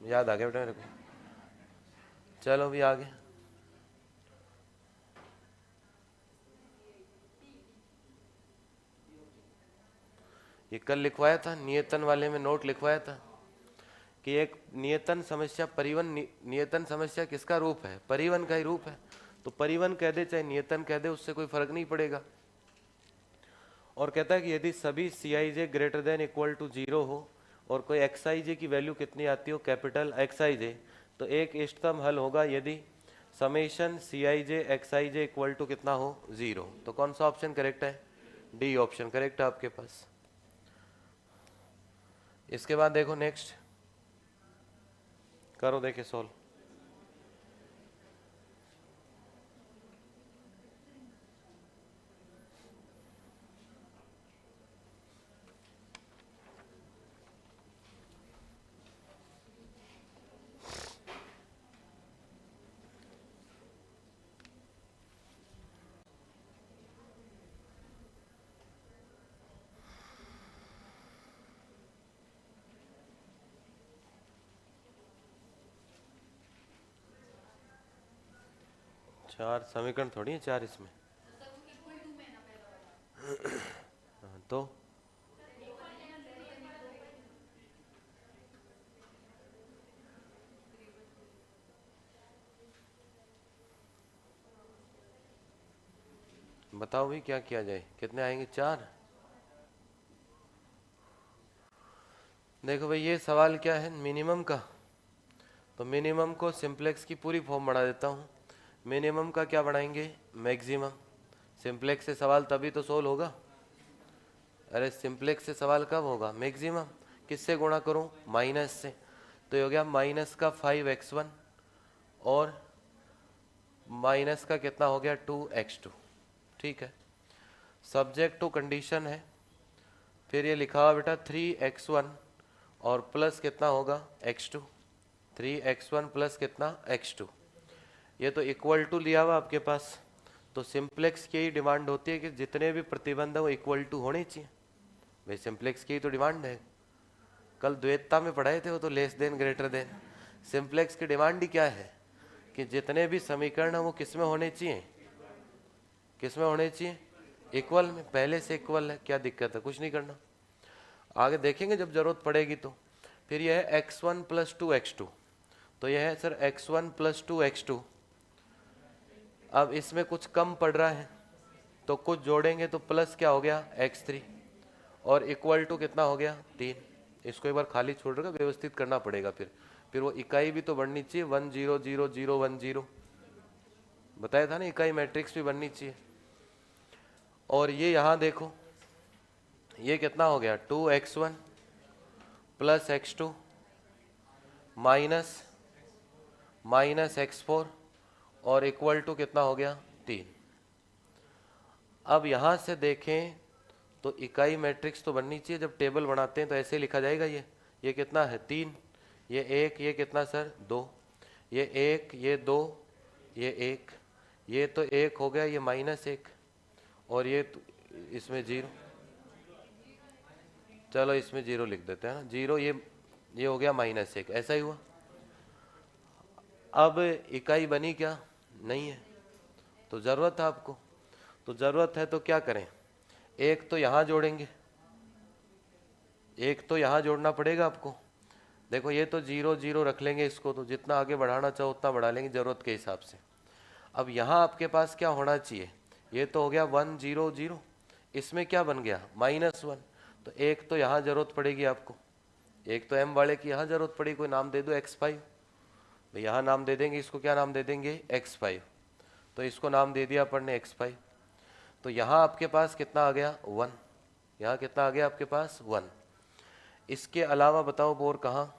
याद आ गया बेटा मेरे को। चलो भी आगे, ये कल लिखवाया था, नियतन वाले में नोट लिखवाया था कि एक नियतन समस्या परिवहन, नियतन समस्या किसका रूप है, परिवहन का ही रूप है। तो परिवहन कह दे चाहे नियतन कह दे, उससे कोई फर्क नहीं पड़ेगा। और कहता है कि यदि सभी सी आई जे ग्रेटर देन इक्वल टू 0 हो और कोई एक्स आई जे की वैल्यू कितनी आती हो, कैपिटल एक्स आई जे, तो एक इष्टतम हल होगा यदि summation C I J X I J equal to कितना हो, 0। तो कौन सा ऑप्शन करेक्ट है, डी ऑप्शन करेक्ट है आपके पास। इसके बाद देखो नेक्स्ट, करो देखे सोल्व। चार समीकरण थोड़ी है चार इसमें, तो बताओ भाई क्या किया जाए, कितने आएंगे? 4। देखो भाई ये सवाल क्या है, मिनिमम का। तो मिनिमम को सिंप्लेक्स की पूरी फॉर्म बना देता हूँ। मिनिमम का क्या बनाएंगे? मैक्सिमम। सिंप्लेक्स से सवाल तभी तो सोल्व होगा। अरे सिंप्लेक्स से सवाल कब होगा? मैक्सिमम। किससे गुणा करूँ? माइनस से। तो ये हो गया माइनस का 5x1 और माइनस का कितना हो गया? 2x2। ठीक है, सब्जेक्ट टू कंडीशन है। फिर ये लिखा हुआ बेटा 3x1 और प्लस कितना होगा? x2। 3x1 प्लस कितना? x2। ये तो इक्वल टू लिया हुआ आपके पास। तो सिंप्लेक्स की ही डिमांड होती है कि जितने भी प्रतिबंध है वो इक्वल टू होने चाहिए। भाई सिंप्लेक्स की ही तो डिमांड है। कल द्वैतता में पढ़ाए थे वो तो less than greater than. Simplex की डिमांड ही क्या है कि जितने भी समीकरण है वो किस में होने चाहिए? किस में होने चाहिए? इक्वल में। पहले से इक्वल है, क्या दिक्कत है? कुछ नहीं करना, आगे देखेंगे जब जरूरत पड़ेगी तो। फिर यह है x1 प्लस 2x2। तो यह है सर x1 प्लस 2x2। अब इसमें कुछ कम पड़ रहा है तो कुछ जोड़ेंगे तो प्लस क्या हो गया? x3 और इक्वल टू कितना हो गया? 3। इसको एक बार खाली छोड़ कर व्यवस्थित करना पड़ेगा। फिर वो इकाई भी तो बननी चाहिए, 1 0 0 0 1 0 बताया था ना, इकाई मैट्रिक्स भी बननी चाहिए। और ये यहाँ देखो, ये कितना हो गया? 2x1 plus x2 minus x4 और इक्वल टू कितना हो गया? 3। अब यहाँ से देखें तो इकाई मैट्रिक्स तो बननी चाहिए। जब टेबल बनाते हैं तो ऐसे लिखा जाएगा। ये कितना है? 3, ये 1, ये कितना सर? 2, ये 1, ये 2, ये 1, ये तो 1 हो गया, ये -1 और ये तो इसमें 0। चलो इसमें 0 लिख देते हैं ना, 0। ये हो गया -1, ऐसा ही हुआ। अब इकाई बनी क्या? नहीं है। तो ज़रूरत है आपको, तो ज़रूरत है तो क्या करें? एक तो यहाँ जोड़ेंगे, एक तो यहाँ जोड़ना पड़ेगा आपको। देखो ये तो 0 0 रख लेंगे इसको, तो जितना आगे बढ़ाना चाहो उतना बढ़ा लेंगे ज़रूरत के हिसाब से। अब यहाँ आपके पास क्या होना चाहिए? ये तो हो गया 1 0 0, इसमें क्या बन गया? -1। तो एक तो यहाँ ज़रूरत पड़ेगी आपको, एक तो m वाले की यहाँ ज़रूरत पड़ेगी। कोई नाम दे दो x5, तो यहाँ नाम दे देंगे इसको, क्या नाम दे देंगे? x5। तो इसको नाम दे दिया अपन ने x5। तो यहाँ आपके पास कितना आ गया? 1। यहाँ कितना आ गया आपके पास? 1। इसके अलावा बताओ बोर कहाँ?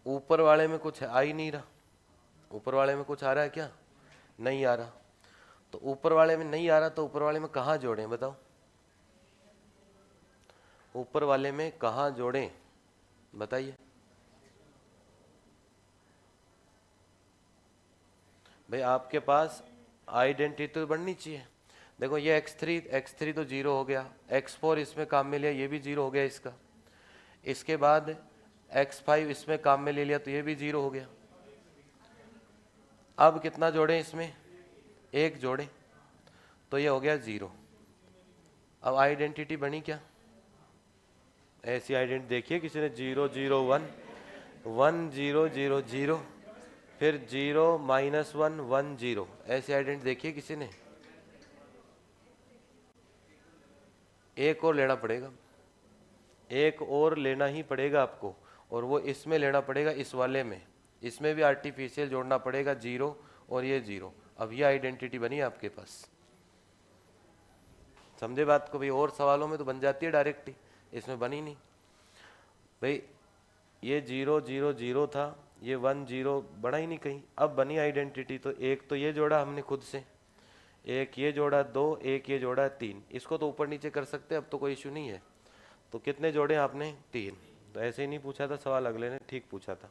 ऊपर वाले में कुछ आ ही नहीं रहा। ऊपर वाले में कुछ आ रहा है क्या? नहीं आ रहा। तो ऊपर वाले में नहीं आ रहा तो ऊपर वाले में कहाँ जोड़ें बताओ? ऊपर वाले में कहाँ जोड़ें बताइए भाई। आपके पास आइडेंटिटी तो बननी चाहिए। देखो ये x3 तो 0 हो गया, x4 इसमें काम में लिया, ये भी 0 हो गया इसका। इसके बाद x5 इसमें काम में ले लिया तो ये भी 0 हो गया। अब कितना जोड़ें इसमें? 1 जोड़ें तो ये हो गया 0। अब आइडेंटिटी बनी क्या? ऐसी आइडेंटिटी देखिए किसी ने? 0 0 1 1 0 0 0 फिर 0 -1 1 0, ऐसी आइडेंटिटी देखिए किसी ने? एक और लेना पड़ेगा, एक और लेना ही पड़ेगा आपको, और वो इसमें लेना पड़ेगा, इस वाले में। इसमें भी आर्टिफिशियल जोड़ना पड़ेगा 0 और ये 0। अब ये आइडेंटिटी बनी आपके पास। समझे बात को भाई? और सवालों में तो बन जाती है डायरेक्ट ही, इसमें बनी नहीं भाई। ये 0 0 0 था, ये 1 0 बना ही नहीं कहीं। अब बनी आइडेंटिटी, तो एक तो ये जोड़ा हमने खुद से, एक ये जोड़ा 2, एक ये जोड़ा 3। इसको तो ऊपर नीचे कर सकते हैं, अब तो कोई इशू नहीं है। तो कितने जोड़े आपने? 3। तो ऐसे ही नहीं पूछा था सवाल, अगले ने ठीक पूछा था।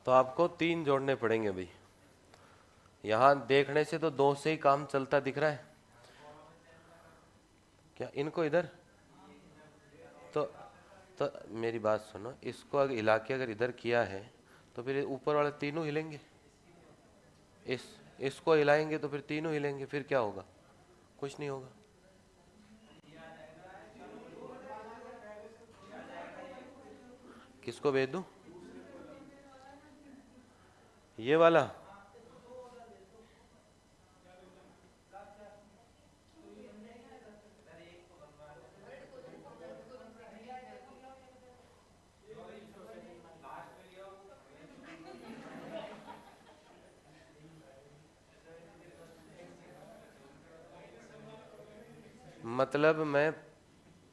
तो आपको 3 जोड़ने पड़ेंगे भाई। यहाँ देखने से तो 2 से ही काम चलता दिख रहा है क्या? इनको इधर तो मेरी बात सुनो, इसको अगर हिला के अगर इधर किया है तो फिर ऊपर वाले तीनों हिलेंगे। इसको हिलाएंगे तो फिर तीनों हिलेंगे, फिर क्या होगा? कुछ नहीं होगा। किसको भेज दूं? ये वाला? मतलब मैं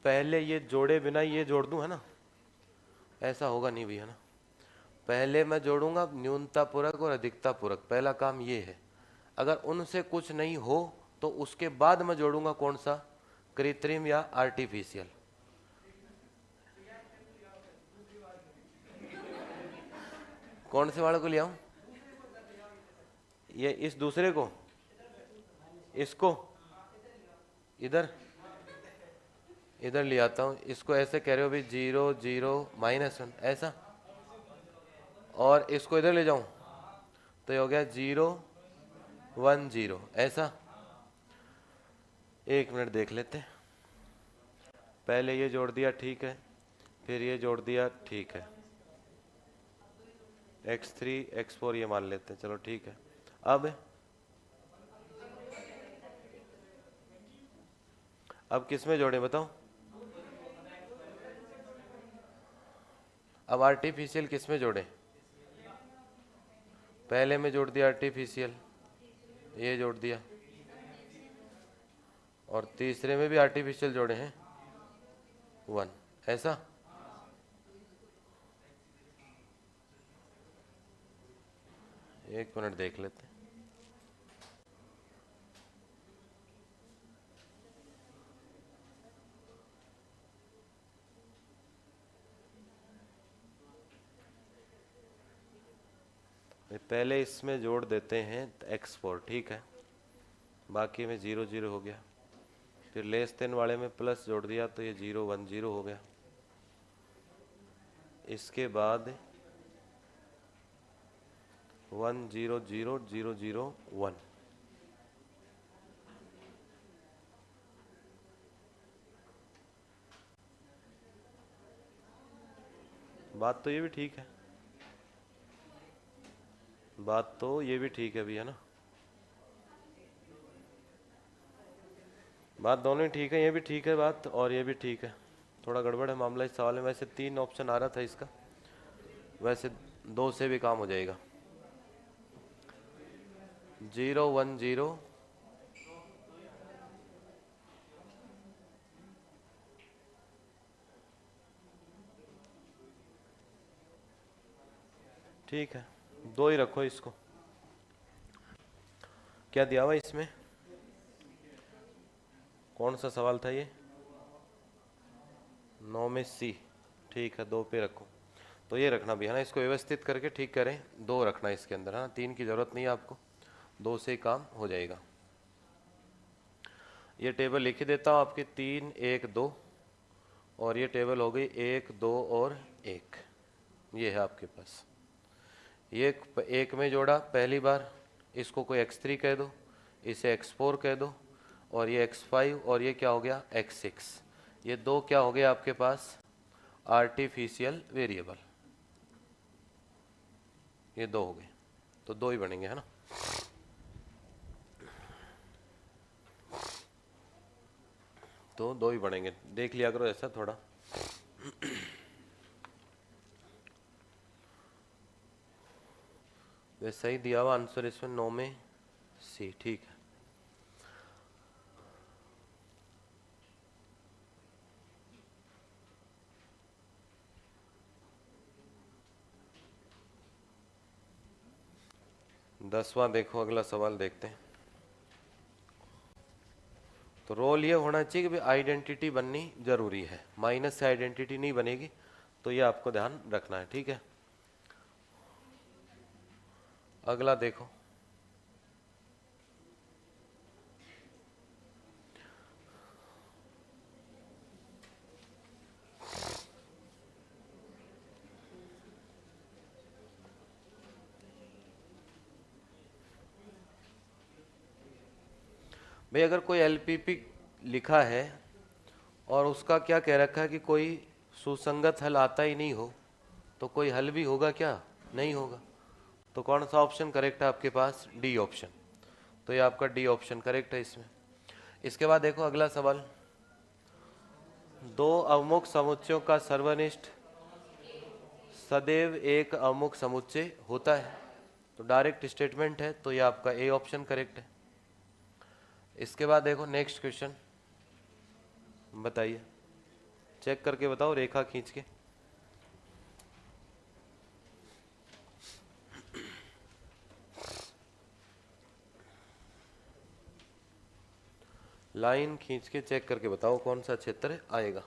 पहले ये जोड़े बिना ये जोड़ दूं, है ना? ऐसा होगा नहीं भैया ना। पहले मैं जोड़ूंगा न्यूनता पूरक और अधिकता पूरक, पहला काम ये है। अगर उनसे कुछ नहीं हो तो उसके बाद मैं जोड़ूंगा कौन सा, कृत्रिम या आर्टिफिशियल। कौन से वाले को ले आऊं? ये इस दूसरे को, इसको इधर इधर ले आता हूं। इसको ऐसे कह रहे हो भी 0 0 -1 ऐसा, और इसको इधर ले जाऊं तो ये हो गया 0 1 0 ऐसा। एक मिनट देख लेते हैं। पहले ये जोड़ दिया, ठीक है, फिर ये जोड़ दिया, ठीक है, x3 x4 ये मान लेते हैं, चलो ठीक है। अब किस में जोड़े बताओ? अब आर्टिफिशियल किस में जोड़े? पहले में जोड़ दिया आर्टिफिशियल, ये जोड़ दिया, और तीसरे में भी आर्टिफिशियल जोड़े हैं 1 ऐसा। एक मिनट देख लेते हैं। पहले इसमें जोड़ देते हैं x4, ठीक है, बाकी में 0 0 हो गया। फिर लेस देन वाले में प्लस जोड़ दिया तो ये 0 1 0 हो गया। इसके बाद 1 0 0 0 0 1। बात तो ये भी ठीक है, बात तो ये भी ठीक है भैया ना, बात दोनों ही ठीक है, ये भी ठीक है बात और ये भी ठीक है। थोड़ा गड़बड़ है मामला इस सवाल में। वैसे 3 ऑप्शन आ रहा था इसका, वैसे 2 से भी काम हो जाएगा। 0 1 0 ठीक है, 2 ही रखो इसको। क्या दिया हुआ इसमें? कौन सा सवाल था ये? 9 में सी, ठीक है, 2 पे रखो। तो ये रखना भी है ना, इसको व्यवस्थित करके ठीक करें। 2 रखना इसके अंदर, है ना, 3 की जरूरत नहीं है आपको, 2 से ही काम हो जाएगा। ये टेबल लिख ही देता हूँ आपकी, 3 1 2, और ये टेबल हो गई 1 2 और 1। ये है आपके पास। ये एक में जोड़ा पहली बार, इसको कोई x3 कह दो, इसे x4 कह दो, और ये x5, और ये क्या हो गया x6। ये 2 क्या हो गया आपके पास, आर्टिफिशियल वेरिएबल। ये 2 हो गए, तो 2 ही बनेंगे, है ना। तो 2 ही बनेंगे, देख लिया करो ऐसा थोड़ा। वे सही दिया हुआ आंसर इसमें 9 में सी, ठीक है। दसवां देखो, अगला सवाल देखते हैं। तो रोल ये होना चाहिए कि भाई आइडेंटिटी बननी जरूरी है, माइनस से आइडेंटिटी नहीं बनेगी, तो ये आपको ध्यान रखना है, ठीक है। अगला देखो, भाई अगर कोई एलपीपी लिखा है और उसका क्या कह रखा है कि कोई सुसंगत हल आता ही नहीं हो, तो कोई हल भी होगा क्या? नहीं होगा। तो कौन सा ऑप्शन करेक्ट है आपके पास? D option. तो ये आपका डी ऑप्शन करेक्ट है इसमें। इसके बाद देखो अगला सवाल, दो अवमुख समुच्चयों का सर्वनिष्ठ सदैव एक अवमुख समुच्चय होता है। तो डायरेक्ट स्टेटमेंट है, तो ये आपका ए ऑप्शन करेक्ट है। इसके बाद देखो नेक्स्ट क्वेश्चन, बताइए, चेक करके बताओ रेखा खींच के। लाइन खींच के चेक करके बताओ कौन सा क्षेत्र आएगा।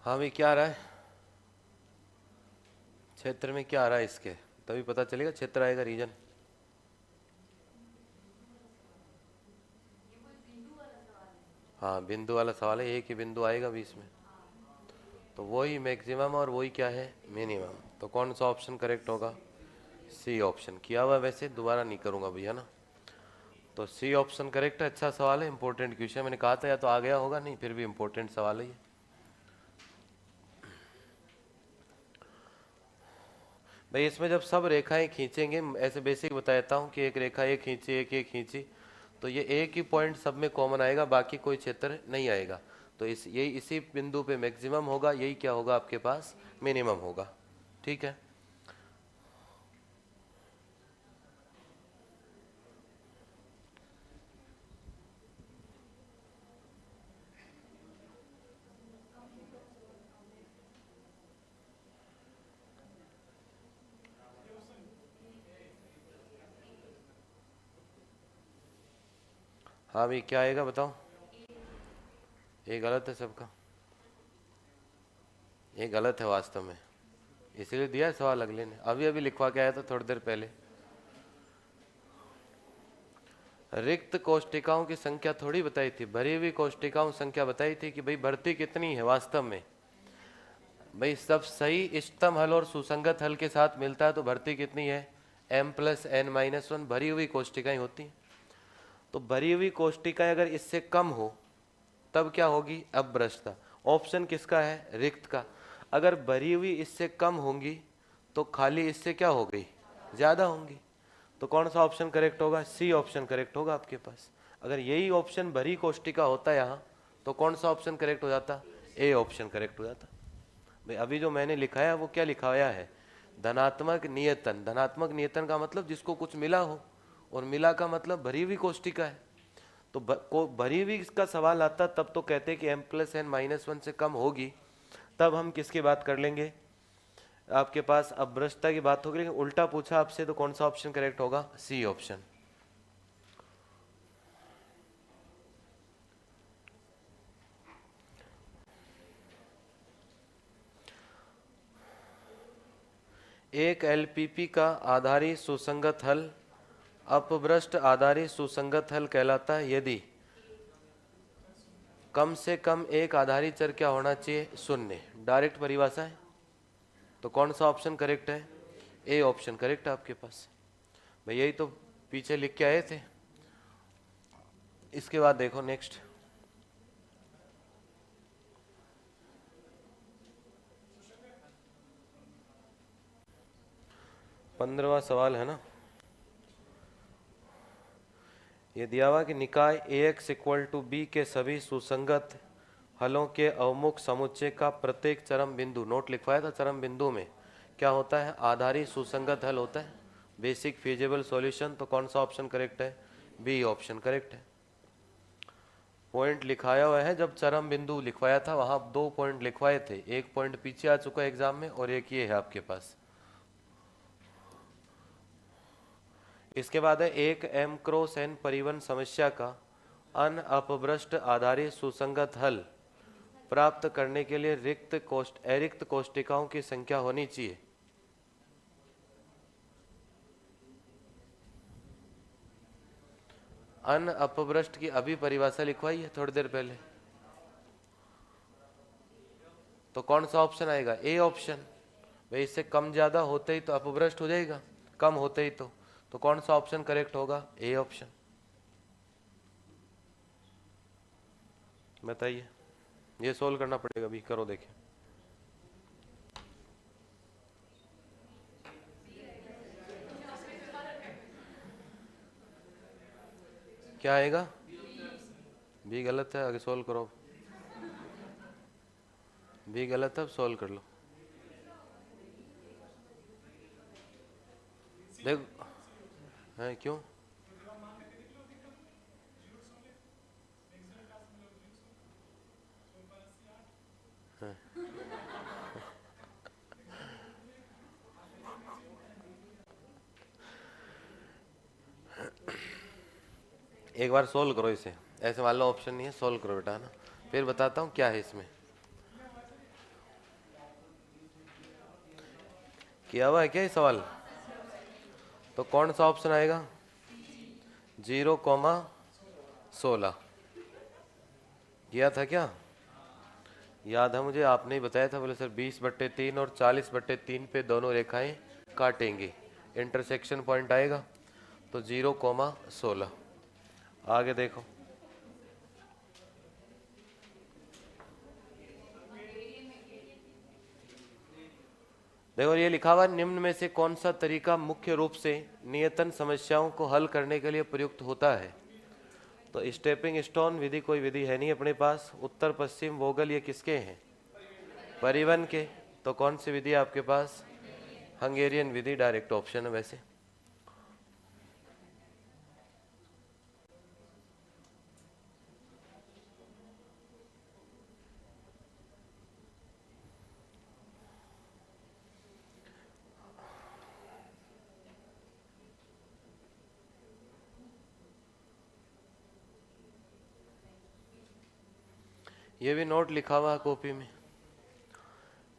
हाँ भाई, क्या आ रहा है क्षेत्र में? क्या आ रहा है इसके, तभी पता चलेगा क्षेत्र आएगा रीजन। हाँ, बिंदु वाला सवाल है, एक ही बिंदु आएगा बीच में, तो वही मैक्सिमम और वही क्या है, मिनिमम। तो कौन सा ऑप्शन करेक्ट होगा? C option. किया हुआ वैसे, दोबारा नहीं करूँगा भैया ना। तो सी ऑप्शन करेक्ट है। अच्छा सवाल है, इंपॉर्टेंट क्वेश्चन। मैंने कहा था या तो आ गया होगा, नहीं फिर भी इंपॉर्टेंट सवाल है ये। भाई इसमें जब सब रेखाएं खींचेंगे, ऐसे बेसिक बता देता हूँ कि एक रेखा एक खींची, एक एक खींची, तो ये एक ही पॉइंट सब में कॉमन आएगा, बाकी कोई क्षेत्र नहीं आएगा। तो यही इसी बिंदु पे मैक्सिमम होगा, यही क्या होगा आपके पास, मिनिमम होगा। ठीक है। हाँ भाई, क्या आएगा बताओ? ये गलत है सबका, ये गलत है वास्तव में, इसीलिए दिया है सवाल अगले ने। अभी अभी लिखवा के आया था थोड़ी देर पहले। रिक्त कोष्टिकाओं की संख्या थोड़ी बताई थी, भरी हुई कोष्टिकाओं की संख्या बताई थी कि भाई भर्ती कितनी है वास्तव में। भाई सब सही इष्टतम हल और सुसंगत हल के साथ मिलता है तो भर्ती कितनी है, m+n-1 भरी हुई कोष्टिकाएं होती हैं। तो भरी हुई कोष्टिकाएं अगर इससे कम हो तब क्या होगी, अभ्रष्टता। ऑप्शन किसका है, रिक्त का। अगर भरी हुई इससे कम होंगी तो खाली इससे क्या हो गई, ज्यादा होंगी। तो कौन सा ऑप्शन करेक्ट होगा, सी ऑप्शन करेक्ट होगा आपके पास। अगर यही ऑप्शन भरी कोष्टिका होता यहाँ तो कौन सा ऑप्शन करेक्ट हो जाता, ए ऑप्शन करेक्ट हो जाता। भाई अभी जो मैंने लिखाया वो क्या लिखाया है, धनात्मक नियतन। धनात्मक नियतन का मतलब जिसको कुछ मिला हो, और मिला का मतलब भरी हुई कोष्टिका है। तो भरी हुई का सवाल आता तब तो कहते कि m+n-1 से कम होगी, तब हम किसकी बात कर लेंगे, आपके पास अभ्रष्टता की बात होगी। लेकिन उल्टा पूछा आपसे तो कौन सा ऑप्शन करेक्ट होगा, सी ऑप्शन। एक एलपीपी का आधारी सुसंगत हल अपभ्रष्ट आधारी सुसंगत हल कहलाता है यदि कम से कम एक आधारी चर क्या होना चाहिए, शून्य। डायरेक्ट परिभाषा है। तो कौन सा ऑप्शन करेक्ट है, ए ऑप्शन करेक्ट है आपके पास। भाई यही तो पीछे लिख के आए थे, इसके बाद देखो नेक्स्ट 15वां सवाल है ना, ये दिया हुआ कि निकाय Ax इक्वल टू बी के सभी सुसंगत हलों के अवमुख समुच्चय का प्रत्येक चरम बिंदु, नोट लिखवाया था, चरम बिंदु में क्या होता है, आधारी सुसंगत हल होता है, बेसिक फीजिबल सॉल्यूशन। तो कौन सा ऑप्शन करेक्ट है, बी ऑप्शन करेक्ट है। पॉइंट लिखाया हुआ है, जब चरम बिंदु लिखवाया था वहां 2 पॉइंट लिखवाए थे, 1 पॉइंट पीछे आ चुका है एग्जाम में और एक ये है आपके पास। इसके बाद है एक m क्रॉस n परिवहन समस्या का अन अपभ्रष्ट आधारित सुसंगत हल प्राप्त करने के लिए अरिक्त कोष्टिकाओं की संख्या होनी चाहिए। अन अपभ्रष्ट की अभी परिभाषा लिखवाई है थोड़ी देर पहले, तो कौन सा ऑप्शन आएगा, ए ऑप्शन। भाई इससे कम ज्यादा होते ही तो अपभ्रष्ट हो जाएगा, कम होते ही तो कौन सा ऑप्शन करेक्ट होगा, ए ऑप्शन। बताइए, ये सोल्व करना पड़ेगा, अभी करो देखिए। क्या आएगा, बी गलत है, आगे सोल्व करो। बी गलत है, अब सोल्व कर लो। देख है क्यों, है। एक बार सोल्व करो इसे, ऐसे मान लो ऑप्शन नहीं है, सोल्व करो बेटा, है ना, फिर बताता हूँ क्या है इसमें। किया हुआ है क्या ये सवाल, तो कौन सा ऑप्शन आएगा, 0,16 किया था क्या, याद है मुझे, आपने ही बताया था, बोले सर 20/3 और 40/3 पे दोनों रेखाएं काटेंगे, इंटरसेक्शन पॉइंट आएगा, तो 0,16। आगे देखो, देखो ये लिखा हुआ, निम्न में से कौन सा तरीका मुख्य रूप से नियतन समस्याओं को हल करने के लिए प्रयुक्त होता है। तो स्टेपिंग स्टोन विधि कोई विधि है नहीं अपने पास, उत्तर पश्चिम वोगल ये किसके हैं, परिवहन के। तो कौन सी विधि है आपके पास, हंगेरियन विधि, डायरेक्ट ऑप्शन है वैसे। ये भी नोट लिखा हुआ है कॉपी में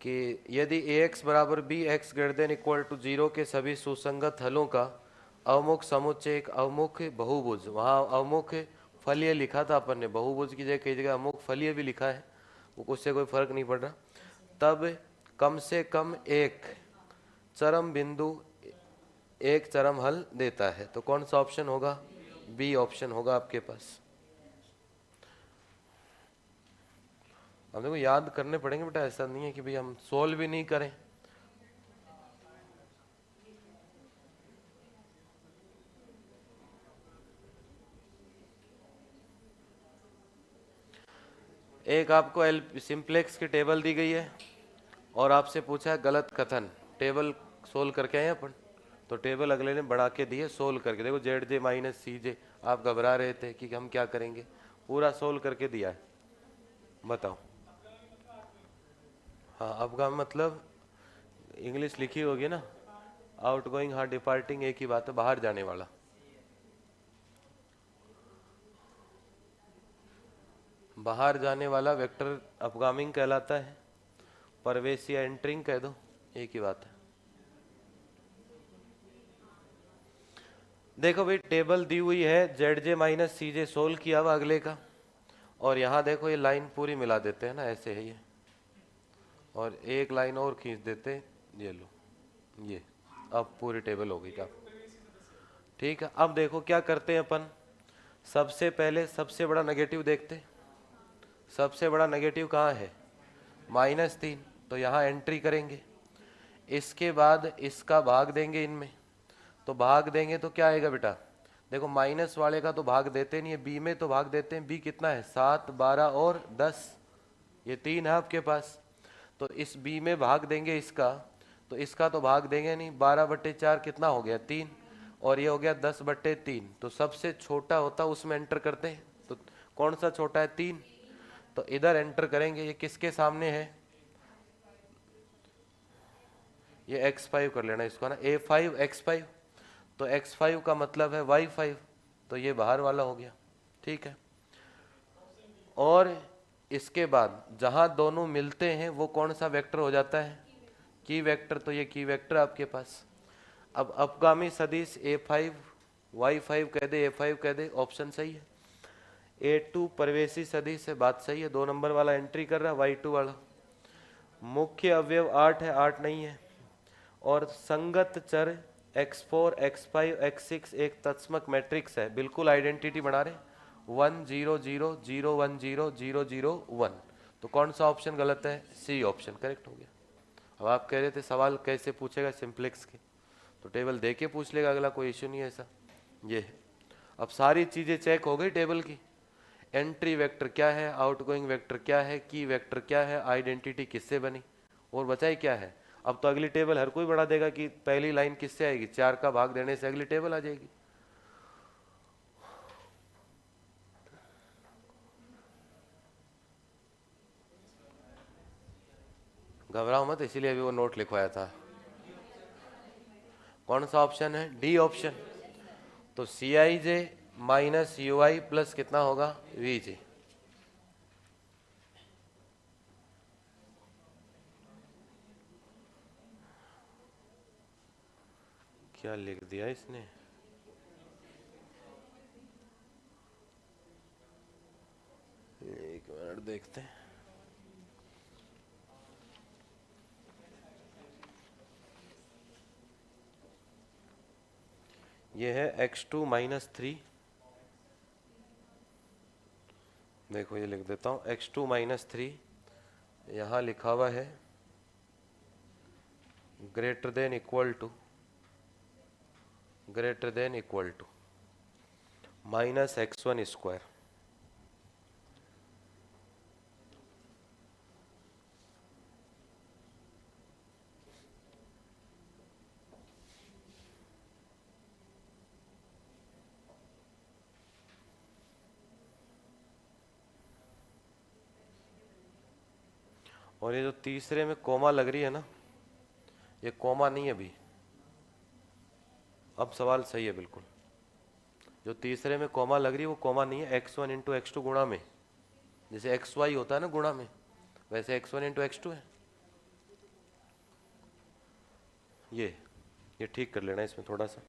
कि यदि ax बराबर b x greater than equal to 0 के सभी सुसंगत हलों का अवमुख समुच्चय एक अवमुख बहुभुज, वहाँ अवमुख फलीय लिखा था अपन ने, बहुभुज की जगह कई जगह अवमुख फलीय भी लिखा है, वो उससे कोई फर्क नहीं पड़ रहा, तब कम से कम एक चरम बिंदु एक चरम हल देता है। तो कौन सा ऑप्शन होगा, बी ऑप्शन होगा आपके पास। अब देखो याद करने पड़ेंगे बेटा, ऐसा नहीं है कि भाई हम सोल्व भी नहीं करें। एक आपको एल सिंप्लेक्स की टेबल दी गई है और आपसे पूछा है गलत कथन, टेबल सोल्व करके आए अपन, तो टेबल अगले ने बढ़ा के दी है, सोल्व करके देखो, ZJ माइनस CJ, आप घबरा रहे थे कि हम क्या करेंगे, पूरा सोल्व करके दिया है, बताओ। हाँ, अफगान मतलब इंग्लिश लिखी होगी ना, आउट गोइंग, हाँ डिपार्टिंग एक ही बात है, बाहर जाने वाला। बाहर जाने वाला वेक्टर अपगामिंग कहलाता है, प्रवेश या एंटरिंग कह दो, एक ही बात है। देखो भाई टेबल दी हुई है, ZJ माइनस CJ सोल्व किया हुआ अगले का, और यहाँ देखो ये लाइन पूरी मिला देते हैं ना, ऐसे है ये, और एक लाइन और खींच देते, ये लो, ये अब पूरी टेबल हो गई क्या, ठीक है। अब देखो क्या करते हैं अपन, सबसे पहले सबसे बड़ा नेगेटिव देखते, सबसे बड़ा नेगेटिव कहाँ है, -3, तो यहाँ एंट्री करेंगे। इसके बाद इसका भाग देंगे इनमें, तो भाग देंगे तो क्या आएगा बेटा, देखो माइनस वाले का तो भाग देते नहीं है, बी में तो भाग देते हैं। बी कितना है, 7, 12 और 10, ये 3 है आपके पास। तो इस बी में भाग देंगे इसका, तो इसका तो भाग देंगे नहीं, 12/4 कितना हो गया, 3, और ये हो गया 10/3। तो सबसे छोटा होता उसमें एंटर करते हैं, तो कौन सा छोटा है, 3, तो इधर एंटर करेंगे। ये किसके सामने है, ये x5 कर लेना इसको ना, a5 x5, तो x5 का मतलब है y5, तो ये बाहर वाला हो गया, ठीक है। और इसके बाद जहां दोनों मिलते हैं वो कौन सा वेक्टर हो जाता है, की वेक्टर, तो ये की वेक्टर आपके पास। अब अपगामी सदिश a5 y5 कह दे, a5 कह दे, ऑप्शन सही है। a2 प्रवेशी सदिश है, बात सही है, 2 नंबर वाला एंट्री कर रहा है, y2 वाला। मुख्य अवयव 8 है, 8 नहीं है। और संगत चर x4 x5 x6 एक तत्समक मैट्रिक्स है, बिल्कुल आइडेंटिटी बना रहे, 1 0 0 0 1 0 0 0 1, तो कौन सा ऑप्शन गलत है, सी ऑप्शन करेक्ट हो गया। अब आप कह रहे थे सवाल कैसे पूछेगा सिंप्लेक्स के, तो टेबल दे के पूछ लेगा अगला, कोई इश्यू नहीं है ऐसा। ये है, अब सारी चीजें चेक हो गई टेबल की, एंट्री वेक्टर क्या है, आउटगोइंग वेक्टर क्या है, की वेक्टर क्या है, आइडेंटिटी किससे बनी, और बचाई क्या है। अब तो अगली टेबल हर कोई बढ़ा देगा कि पहली लाइन किससे आएगी, 4 का भाग देने से अगली टेबल आ जाएगी। घबराओ मत, इसीलिए अभी वो नोट लिखवाया था। कौन सा ऑप्शन है, डी ऑप्शन, तो CIJ माइनस UI प्लस कितना होगा, VJ। क्या लिख दिया इसने, एक मिनट देखते हैं। ये है x2 - 3, देखो ये लिख देता हूँ, x2 - 3, यहाँ लिखा हुआ है greater than equal to -x1 square. और ये जो तीसरे में कोमा लग रही है ना, ये कोमा नहीं है अभी, अब सवाल सही है बिल्कुल। जो तीसरे में कोमा लग रही है वो कोमा नहीं है, x1 इंटू x2 गुणा में, जैसे xy होता है ना गुणा में, वैसे x1 इंटू x2 है। ये ठीक कर लेना इसमें थोड़ा सा।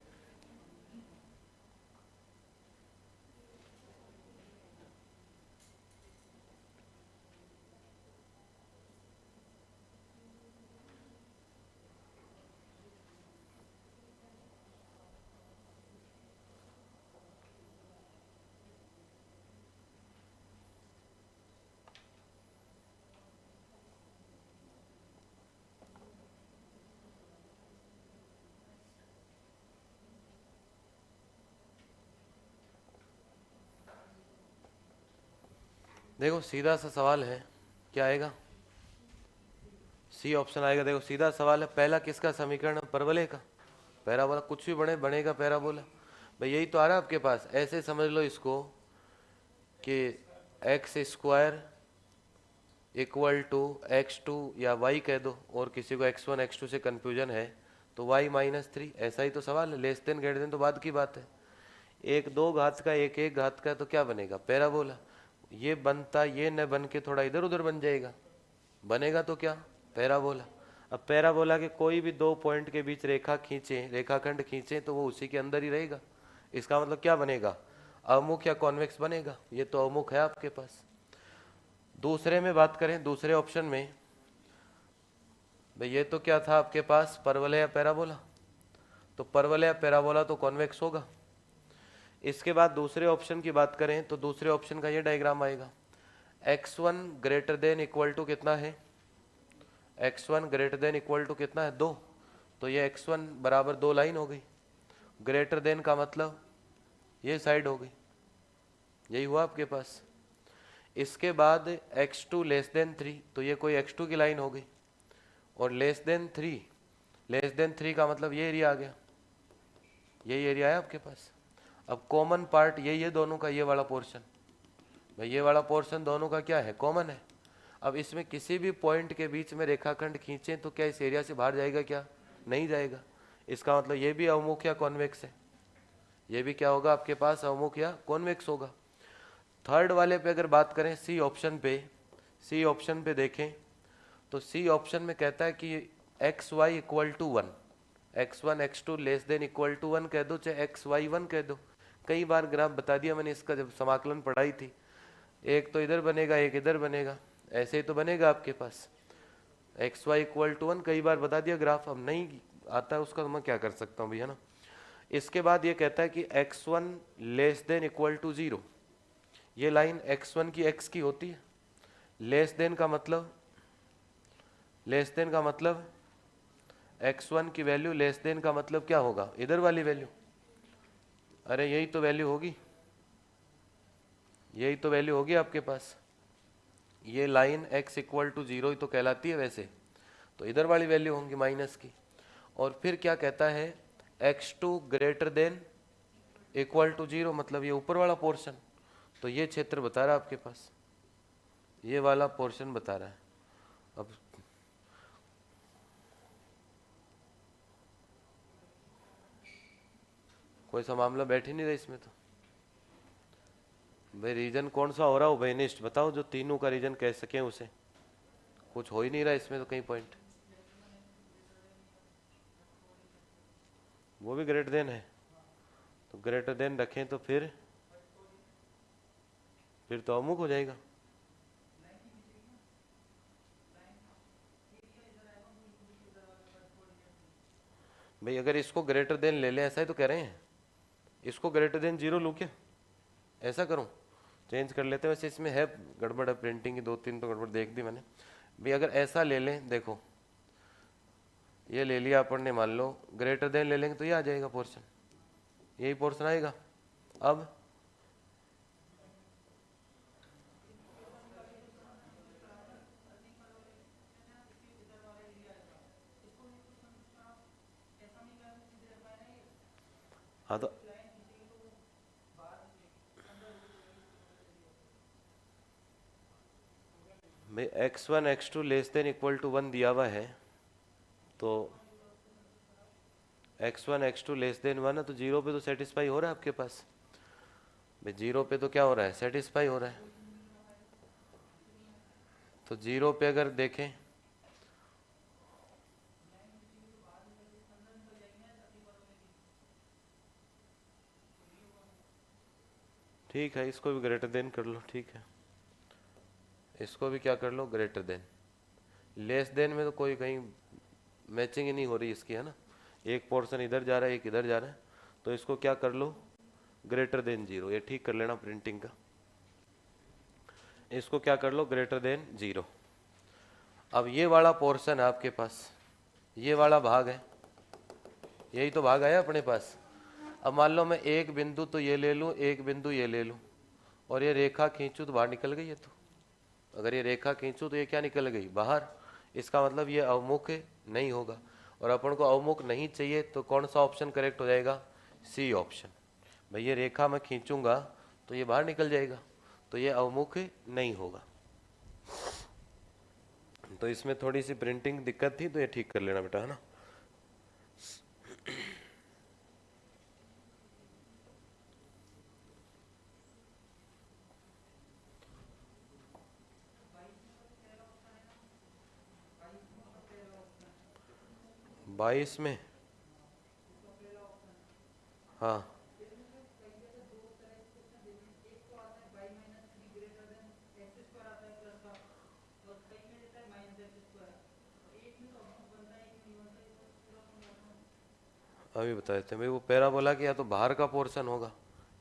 देखो सीधा सा सवाल है, क्या आएगा, सी ऑप्शन आएगा। देखो सीधा सवाल है, पहला किसका समीकरण है, परवलय का, पैराबोला, कुछ भी बने बनेगा पैराबोला, भाई यही तो आ रहा है आपके पास। ऐसे समझ लो इसको कि x² इक्वल टू x2 या y कह दो, और किसी को x1 x2 से कंफ्यूजन है तो y - 3, ऐसा ही तो सवाल है। लेस देन ग्रेटर देन तो बाद की बात है, 1 2 घात का 1 1 घात का, तो क्या बनेगा, पैराबोला। ये बनता, ये न बन के थोड़ा इधर उधर बन जाएगा, बनेगा तो क्या, पैराबोला। अब पैराबोला के कोई भी 2 पॉइंट के बीच रेखा खींचे, रेखाखंड खींचे, तो वो उसी के अंदर ही रहेगा। इसका मतलब क्या बनेगा, अवमुख या कॉन्वेक्स बनेगा। ये तो अवमुख है आपके पास। दूसरे में बात करें, दूसरे ऑप्शन में, भाई ये तो क्या था आपके पास, परवलय या पैराबोला, तो परवलय या पैराबोला तो कॉन्वेक्स होगा। इसके बाद दूसरे ऑप्शन की बात करें तो दूसरे ऑप्शन का ये डायग्राम आएगा। x1 greater than equal to कितना है, x1 greater than equal to कितना है 2, तो ये x1 बराबर 2 लाइन हो गई। ग्रेटर देन का मतलब ये साइड हो गई, यही हुआ आपके पास। इसके बाद x2 लेस देन 3, तो ये कोई x2 की लाइन हो गई। और लेस देन 3 का मतलब ये एरिया आ गया, यही एरिया है आपके पास। अब कॉमन पार्ट यही है दोनों का, ये वाला पोर्शन, भाई ये वाला पोर्शन दोनों का क्या है, कॉमन है। अब इसमें किसी भी पॉइंट के बीच में रेखाखंड खींचें तो क्या इस एरिया से बाहर जाएगा, क्या नहीं जाएगा। इसका मतलब ये भी अवमुख या कॉन्वेक्स है, ये भी क्या होगा आपके पास, अवमुख या कॉन्वेक्स होगा। थर्ड वाले पे अगर बात करें, सी ऑप्शन पे देखें तो सी ऑप्शन में कहता है कि X Y equal to 1, x1 x2 less than equal to 1 कह दो, चाहे xy1 कह दो। कई बार ग्राफ बता दिया मैंने इसका जब समाकलन पढ़ाई थी, एक तो इधर बनेगा एक इधर बनेगा, ऐसे ही तो बनेगा आपके पास। xy इक्वल टू 1 कई बार बता दिया ग्राफ, अब नहीं आता है उसका तो मैं क्या कर सकता हूँ भैया ना। इसके बाद ये कहता है कि x1 less than equal to 0, ये लाइन x1 की x की होती है। लेस देन का मतलब x1 की वैल्यू लेस देन का मतलब क्या होगा, इधर वाली वैल्यू, अरे यही तो वैल्यू होगी, यही तो वैल्यू होगी आपके पास। ये लाइन x इक्वल टू 0 ही तो कहलाती है वैसे, तो इधर वाली वैल्यू होंगी माइनस की। और फिर क्या कहता है, x2 greater than equal to 0, मतलब ये ऊपर वाला पोर्शन, तो ये क्षेत्र बता रहा है आपके पास, ये वाला पोर्शन बता रहा है। अब कोई सा मामला बैठ ही नहीं रहा इसमें तो। भाई रीजन कौन सा हो रहा हो बेनिस्ट, बताओ जो तीनों का रीजन कह सके उसे। कुछ हो ही नहीं रहा इसमें तो कहीं पॉइंट, वो भी ग्रेटर देन है, तो ग्रेटर देन रखें तो फिर तो अमुक हो जाएगा। भाई अगर इसको ग्रेटर देन ले लें, ऐसा ही तो कह रहे हैं, इसको ग्रेटर देन 0 लूँ क्या, ऐसा करूँ, चेंज कर लेते हैं। वैसे इसमें है गड़बड़ है, प्रिंटिंग की 2-3 तो गड़बड़ देख दी मैंने। भाई अगर ऐसा ले लें, देखो ये ले लिया अपन ने, मान लो ग्रेटर देन ले लेंगे तो ये आ जाएगा पोर्शन, यही पोर्शन आएगा। अब हाँ तो भाई x1 x2 less than equal to 1 दिया हुआ है, तो x1 x2 लेस देन 1 है, तो 0 पे तो सेटिस्फाई हो रहा है आपके पास। भाई 0 पे तो क्या हो रहा है, सेटिस्फाई हो रहा है। तो 0 पे अगर देखें, ठीक है इसको भी ग्रेटर देन कर लो, ठीक है इसको भी क्या कर लो, ग्रेटर देन। लेस देन में तो कोई कहीं मैचिंग ही नहीं हो रही इसकी, है ना, एक पोर्शन इधर जा रहा है एक इधर जा रहा है, तो इसको क्या कर लो, ग्रेटर देन 0, ये ठीक कर लेना प्रिंटिंग का। इसको क्या कर लो, ग्रेटर देन 0। अब ये वाला पोर्शन है आपके पास, ये वाला भाग है, यही तो भाग आया अपने पास। अब मान लो मैं एक बिंदु तो ये ले लूँ, एक बिंदु ये ले लूँ, और ये रेखा खींचूँ तो बाहर निकल गई है। तो अगर ये रेखा खींचूँ तो ये क्या निकल गई, बाहर। इसका मतलब ये अवमुख नहीं होगा, और अपन को अवमुख नहीं चाहिए, तो कौन सा ऑप्शन करेक्ट हो जाएगा, सी ऑप्शन। भाई ये रेखा मैं खींचूंगा तो ये बाहर निकल जाएगा, तो ये अवमुख नहीं होगा। तो इसमें थोड़ी सी प्रिंटिंग दिक्कत थी, तो ये ठीक कर लेना बेटा, है ना। बाईस में, हाँ अभी बता देते हैं भाई, वो पैराबोला के या तो बाहर का पोर्शन होगा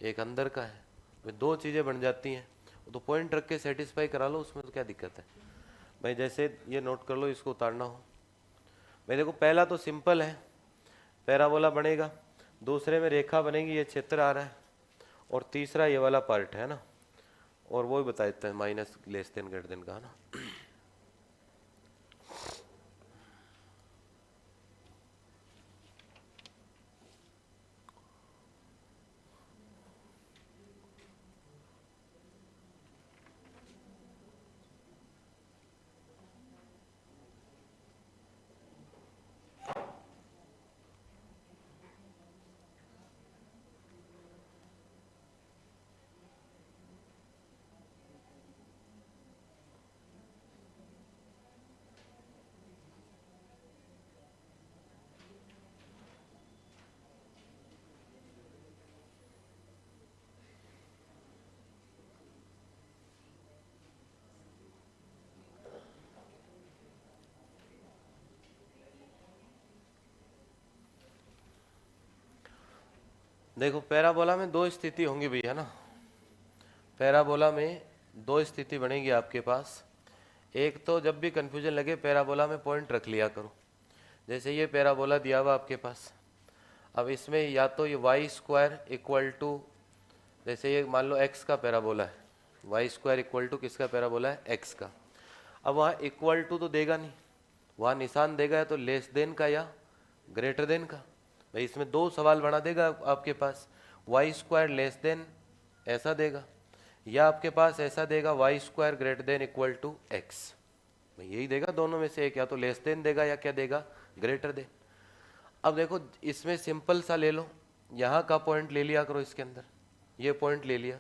एक अंदर का है, भाई दो चीज़ें बन जाती हैं, तो पॉइंट रख के सेटिस्फाई करा लो, उसमें तो क्या दिक्कत है भाई। जैसे ये नोट कर लो, इसको उतारना हो भाई, देखो पहला तो सिंपल है, पैराबोला बनेगा, दूसरे में रेखा बनेगी, ये क्षेत्र आ रहा है, और तीसरा ये वाला पार्ट है ना, और वो ही बता देता है minus less than greater than का, है ना। देखो पैराबोला में दो स्थिति होंगी भैया ना, पैराबोला में दो स्थिति बनेगी आपके पास। एक तो जब भी कंफ्यूजन लगे पैराबोला में पॉइंट रख लिया करो, जैसे ये पैराबोला दिया हुआ आपके पास, अब इसमें या तो ये वाई स्क्वायर इक्वल टू, जैसे ये मान लो एक्स का पैराबोला है, वाई स्क्वायर इक्वल टू किसका पैराबोला है, एक्स का। अब वहाँ इक्वल टू तो देगा नहीं, वहाँ निशान देगा या तो लेस देन का या ग्रेटर देन का। भाई इसमें दो सवाल बना देगा आपके पास, वाई स्क्वायर लेस देन ऐसा देगा, या आपके पास ऐसा देगा Y square greater than equal to X. भाई यही देगा दोनों में से एक, या तो लेस देन देगा या क्या देगा, ग्रेटर देन। अब देखो इसमें सिंपल सा ले लो, यहाँ का पॉइंट ले लिया करो, इसके अंदर ये पॉइंट ले लिया,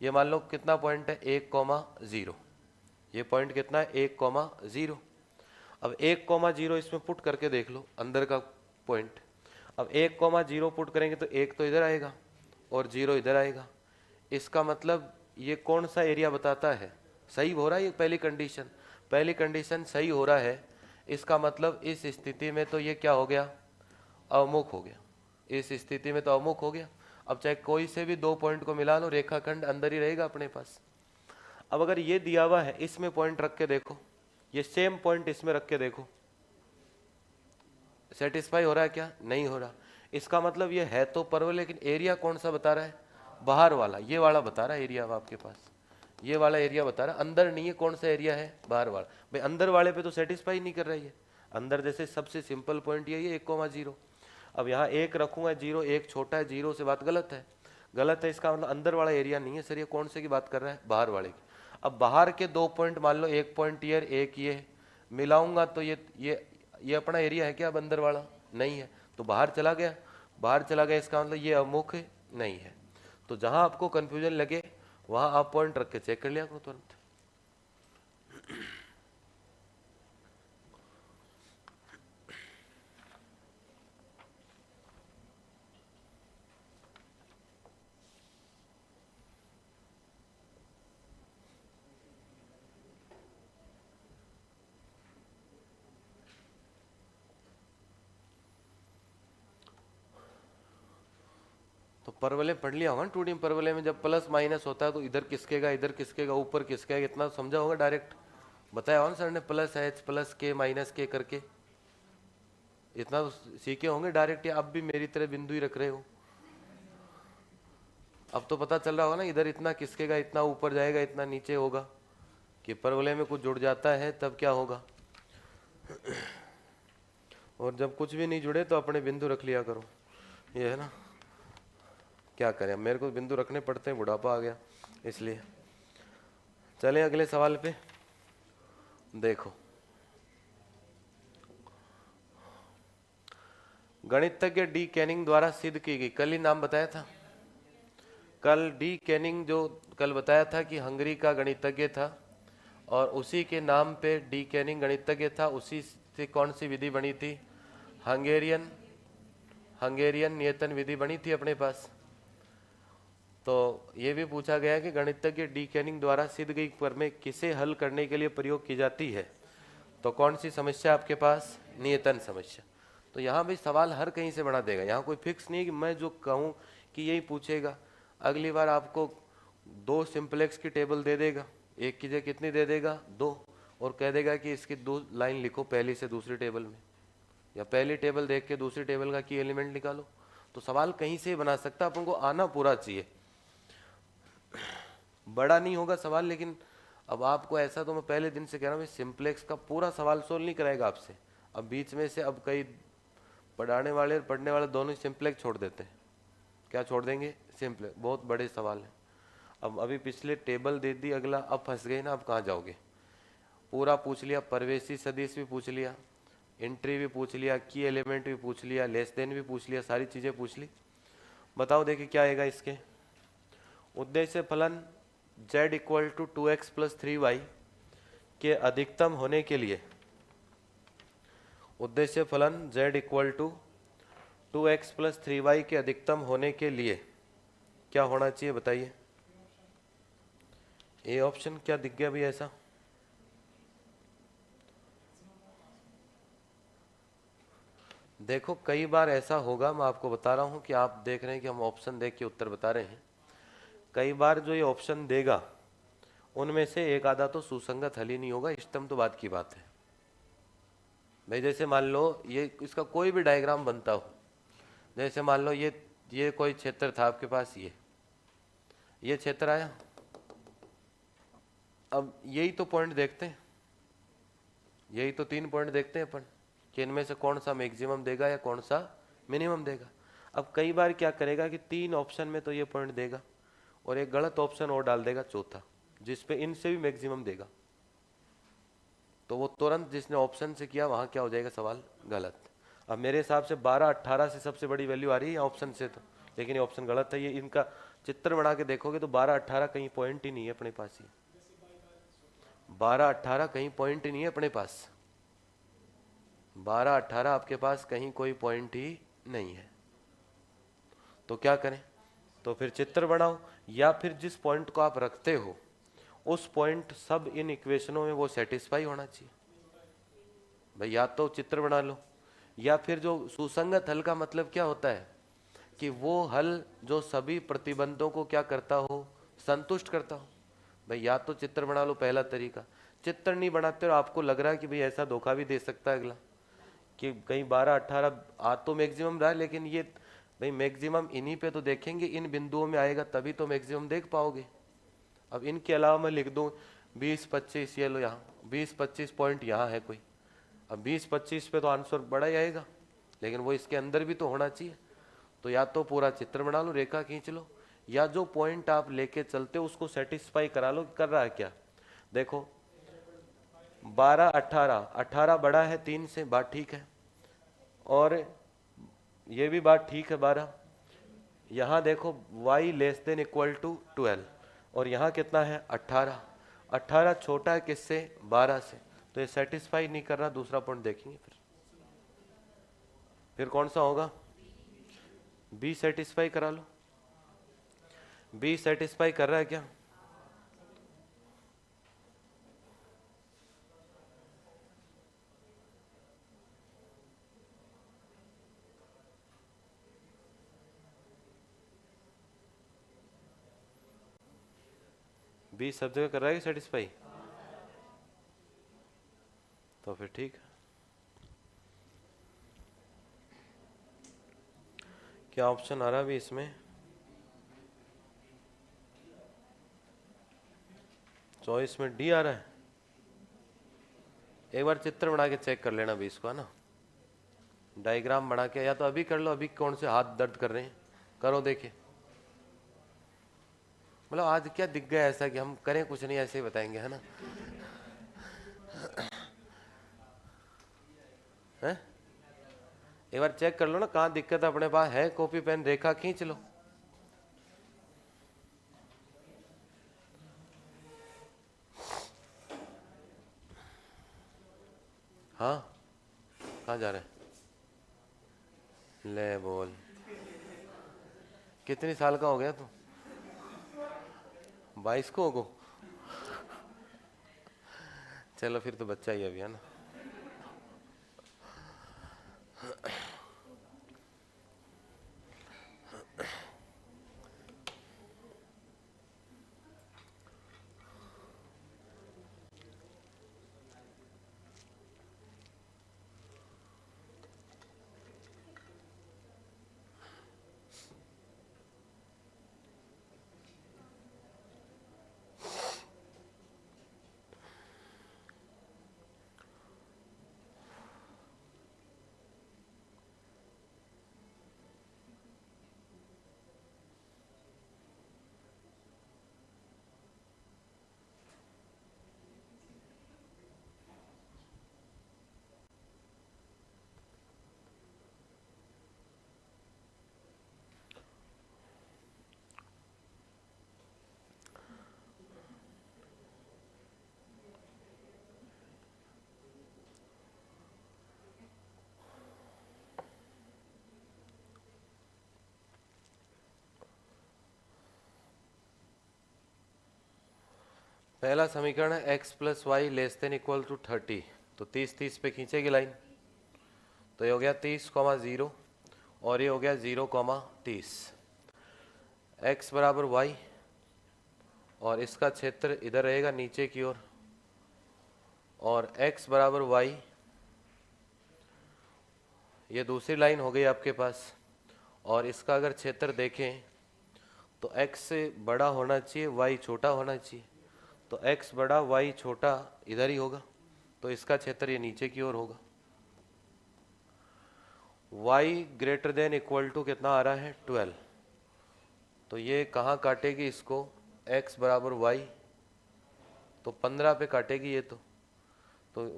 ये मान लो कितना पॉइंट है, 1,0, ये पॉइंट कितना है, 1,0। अब 1,0 इसमें पुट करके देख लो अंदर का पॉइंट। अब 1,0 पुट करेंगे तो एक तो इधर आएगा और 0 इधर आएगा, इसका मतलब ये कौन सा एरिया बताता है, सही हो रहा है ये पहली कंडीशन सही हो रहा है, इसका मतलब इस स्थिति में तो ये क्या हो गया, अवमुख हो गया, इस स्थिति में तो अवमुख हो गया। अब चाहे कोई से भी दो पॉइंट को मिला लो, रेखाखंड अंदर ही रहेगा अपने पास। अब अगर ये दिया हुआ है, इसमें पॉइंट रख के देखो, ये सेम पॉइंट इसमें रख के देखो, सेटिस्फाई हो रहा है क्या, नहीं हो रहा। इसका मतलब ये है तो परवल, लेकिन एरिया कौन सा बता रहा है, बाहर वाला, ये वाला बता रहा है एरिया आपके पास, ये वाला एरिया बता रहा है, अंदर नहीं है। कौन सा एरिया है, बाहर वाला। भाई अंदर वाले पे तो सेटिस्फाई नहीं कर रहा है, अंदर जैसे सबसे सिंपल पॉइंट यही है 1,0। अब यहाँ एक रखूंगा, 0 एक छोटा है, 0 से बात गलत है, गलत है, इसका मतलब अंदर वाला एरिया नहीं है सर। ये कौन से की बात कर रहा है, बाहर वाले की। अब बाहर के दो पॉइंट मान लो, एक पॉइंट ये एक ये मिलाऊंगा तो ये अपना एरिया है क्या, अब अंदर वाला नहीं है, तो बाहर चला गया, बाहर चला गया, इसका मतलब ये अमुख नहीं है। तो जहां आपको कंफ्यूजन लगे वहां आप पॉइंट रख के चेक कर लिया करो तुरंत। तो परवले पढ़ लिया होगा ना 2D में, परवले में जब प्लस माइनस होता है तो इधर किसकेगा, इधर किसकेगा, ऊपर किसकेगा, इतना समझा होगा, डायरेक्ट बताया होगा ना सर ने, प्लस एच प्लस के माइनस के करके, इतना तो सीखे होंगे डायरेक्ट, या अब भी मेरी तरह बिंदु ही रख रहे हो। अब तो पता चल रहा होगा ना, इधर इतना किसकेगा, इतना ऊपर जाएगा, इतना नीचे होगा, कि परवले में कुछ जुड़ जाता है तब क्या होगा। और जब कुछ भी नहीं जुड़े तो अपने बिंदु रख लिया करो, ये है ना। क्या करें, मेरे को बिंदु रखने पड़ते हैं, बुढ़ापा आ गया इसलिए। चलें अगले सवाल पे। देखो गणितज्ञ डी कैनिंग द्वारा सिद्ध की गई, कल ही नाम बताया था, कल डी कैनिंग जो कल बताया था कि हंगरी का गणितज्ञ था, और उसी के नाम पे डी कैनिंग गणितज्ञ था, उसी से कौन सी विधि बनी थी, हंगेरियन नियतन विधि बनी थी अपने पास। तो ये भी पूछा गया कि गणितज्ञ डी कैनिंग द्वारा सिद्ध गई प्रमेय किसे हल करने के लिए प्रयोग की जाती है, तो कौन सी समस्या आपके पास, नियतन समस्या। तो यहाँ भी सवाल हर कहीं से बना देगा, यहाँ कोई फिक्स नहीं है कि मैं जो कहूँ कि यही पूछेगा। अगली बार आपको 2 सिंपलेक्स की टेबल दे देगा, एक की जगह कितनी दे देगा, 2, और कह देगा कि इसकी 2 लाइन लिखो पहली से दूसरी टेबल में, या पहली टेबल देख के दूसरी टेबल का की एलिमेंट निकालो। तो सवाल कहीं से ही बना सकता, अपन को आना पूरा चाहिए। बड़ा नहीं होगा सवाल, लेकिन अब आपको ऐसा, तो मैं पहले दिन से कह रहा हूँ, सिंपलेक्स का पूरा सवाल सोल्व नहीं कराएगा आपसे। अब बीच में से अब कई पढ़ाने वाले और पढ़ने वाले दोनों ही सिंपलेक्स छोड़ देते हैं। क्या छोड़ देंगे? सिंपलेक्स। बहुत बड़े सवाल हैं। अब अभी पिछले टेबल दे दी, अगला अब फंस गए ना, अब कहाँ जाओगे? पूरा पूछ लिया, परवेशी सदिश भी पूछ लिया, एंट्री भी पूछ लिया, की एलिमेंट भी पूछ लिया, लेस देन भी पूछ लिया, सारी चीज़ें पूछ ली। बताओ देखिए क्या आएगा इसके। उद्देश्य फलन z equal to 2x plus 3y के अधिकतम होने के लिए, उद्देश्य फलन z equal to 2x plus 3y के अधिकतम होने के लिए क्या होना चाहिए बताइए? ए ऑप्शन क्या दिख गया भी ऐसा? देखो कई बार ऐसा होगा, मैं आपको बता रहा हूं कि आप देख रहे हैं कि हम ऑप्शन देख के उत्तर बता रहे हैं। कई बार जो ये ऑप्शन देगा उनमें से एक आधा तो सुसंगत हल ही नहीं होगा, इष्टतम तो बात की बात है भाई। जैसे मान लो ये इसका कोई भी डायग्राम बनता हो, जैसे मान लो ये कोई क्षेत्र था आपके पास, ये क्षेत्र आया। अब यही तो पॉइंट देखते हैं, यही तो 3 पॉइंट देखते हैं अपन कि इनमें से कौन सा मैक्सिमम देगा या कौन सा मिनिमम देगा। अब कई बार क्या करेगा कि 3 ऑप्शन में तो ये पॉइंट देगा और एक गलत ऑप्शन और डाल देगा चौथा, जिसपे इनसे भी मैक्सिमम देगा। तो वो तुरंत जिसने ऑप्शन से किया वहां क्या हो जाएगा सवाल गलत। अब मेरे हिसाब से 12-18 से सबसे बड़ी वैल्यू आ रही है ऑप्शन से, तो लेकिन ये ऑप्शन गलत है। ये इनका चित्र बना के देखोगे तो 12-18 कहीं पॉइंट ही नहीं है अपने पास। ही 12-18 कहीं पॉइंट ही नहीं है अपने पास। 12-18 आपके पास कहीं कोई पॉइंट ही नहीं है। तो क्या करें? तो फिर चित्र बनाओ, या फिर जिस पॉइंट को आप रखते हो उस पॉइंट सब इन इक्वेशनों में वो सेटिस्फाई होना चाहिए भाई। या तो चित्र बना लो, या फिर जो सुसंगत हल का मतलब क्या होता है कि वो हल जो सभी प्रतिबंधों को क्या करता हो, संतुष्ट करता हो भाई। या तो चित्र बना लो, पहला तरीका। चित्र नहीं बनाते हो, आपको लग रहा है कि भाई ऐसा धोखा भी दे सकता है अगला कि कहीं 12-18 आ तो मैक्सिमम रहा है, लेकिन ये भाई मैक्सिमम इन्हीं पे तो देखेंगे, इन बिंदुओं में आएगा तभी तो मैक्सिमम देख पाओगे। अब इनके अलावा मैं लिख दूं 20-25, ये लो यहाँ 20-25 पॉइंट यहाँ है कोई। अब 20-25 पे तो आंसर बड़ा ही आएगा, लेकिन वो इसके अंदर भी तो होना चाहिए। तो या तो पूरा चित्र बना लो, रेखा खींच लो, या जो पॉइंट आप लेके चलते हो उसको सेटिस्फाई करा लो कर रहा है क्या। देखो 12-18 बड़ा है 3 से, बात ठीक है, और ये भी बात ठीक है 12। यहाँ देखो y less than equal to 12, और यहाँ कितना है 18। 18 छोटा है किससे? 12 से। तो ये सेटिस्फाई नहीं कर रहा, दूसरा पॉइंट देखेंगे फिर कौन सा होगा? बी सेटिस्फाई करा लो। बी सेटिस्फाई कर रहा है क्या? बी सब जगह कर रहा है सेटिस्फाई, तो फिर ठीक है। क्या ऑप्शन आ रहा है भी इसमें? चॉइस में डी आ रहा है। एक बार चित्र बना के चेक कर लेना भी इसको, है ना, डायग्राम बना के, या तो अभी कर लो। अभी कौन से हाथ दर्द कर रहे हैं, करो देखे। मतलब आज क्या दिख गया ऐसा कि हम करें कुछ नहीं, ऐसे ही बताएंगे, है ना? है? एक बार चेक कर लो ना कहाँ दिक्कत अपने पास है, कॉपी पेन रेखा खींच लो। हाँ, कहाँ जा रहे हैं? ले बोल, कितनी साल का हो गया तू? 22 को होगो? चलो फिर तो बच्चा ही अभी, है ना। पहला समीकरण है x plus Y less than equal to 30, तो 30 पे खींचेगी लाइन, तो ये हो गया 30,0 और ये हो गया 0,30। x बराबर y और इसका क्षेत्र इधर रहेगा नीचे की ओर, और x बराबर y, ये दूसरी लाइन हो गई आपके पास। और इसका अगर क्षेत्र देखें तो x से बड़ा होना चाहिए, y छोटा होना चाहिए, तो x बड़ा y छोटा इधर ही होगा, तो इसका क्षेत्र ये नीचे की ओर होगा। y greater than equal to कितना आ रहा है 12, तो ये कहाँ काटेगी इसको, x बराबर y, तो 15 पे काटेगी ये, तो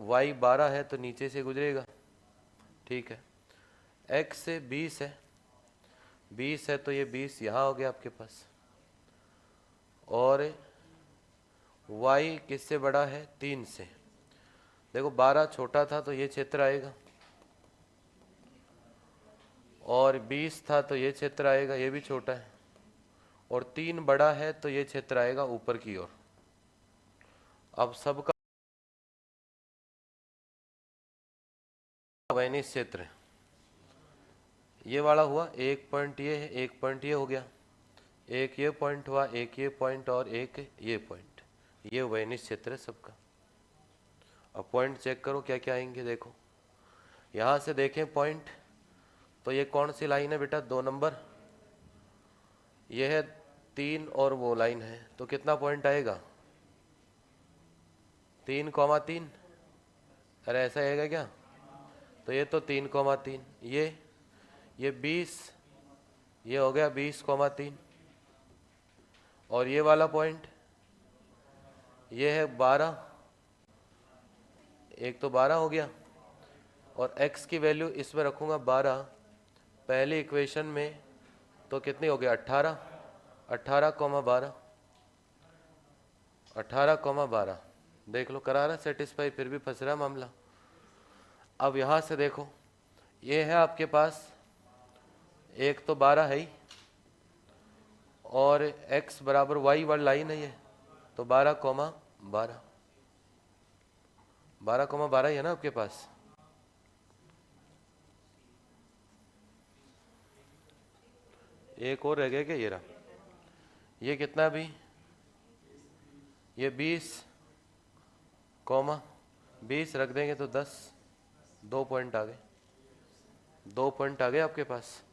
y 12 है तो नीचे से गुजरेगा, ठीक है। x से 20 है, 20 है तो ये 20 यहाँ हो गया आपके पास, और y किससे बड़ा है 3 से, देखो 12 छोटा था तो ये क्षेत्र आएगा, और 20 था तो ये क्षेत्र आएगा, ये भी छोटा है, और 3 बड़ा है तो ये क्षेत्र आएगा ऊपर की ओर। अब सबका वैनिस क्षेत्र, ये वाला हुआ, एक पॉइंट ये है, एक पॉइंट ये हो गया, एक ये पॉइंट हुआ, एक ये पॉइंट और एक ये पॉइंट, ये वैनिस क्षेत्र है सबका। अब पॉइंट चेक करो क्या क्या आएंगे, देखो यहाँ से देखें पॉइंट, तो ये कौन सी लाइन है बेटा, 2 नंबर, ये है 3 और वो लाइन है, तो कितना पॉइंट आएगा 3,3, अरे ऐसा आएगा क्या, तो ये तो 3,3, ये 20, ये हो गया 20,3, और ये वाला पॉइंट ये है 12, एक तो 12 हो गया, और x की वैल्यू इसमें रखूँगा 12 पहली इक्वेशन में, तो कितनी हो गया 18, 18,12, 18,12, देख लो करा रहा सेटिस्फाई, फिर भी फंस रहा मामला। अब यहाँ से देखो, ये है आपके पास, एक तो 12 है ही, और x बराबर y वाली लाइन है ये, तो 12,12, 12,12 ही है ना आपके पास। एक और रह गया क्या, ये रहा, ये कितना भी, ये 20 रख देंगे तो 10, 2 पॉइंट आ गए, 2 पॉइंट आ गए आपके पास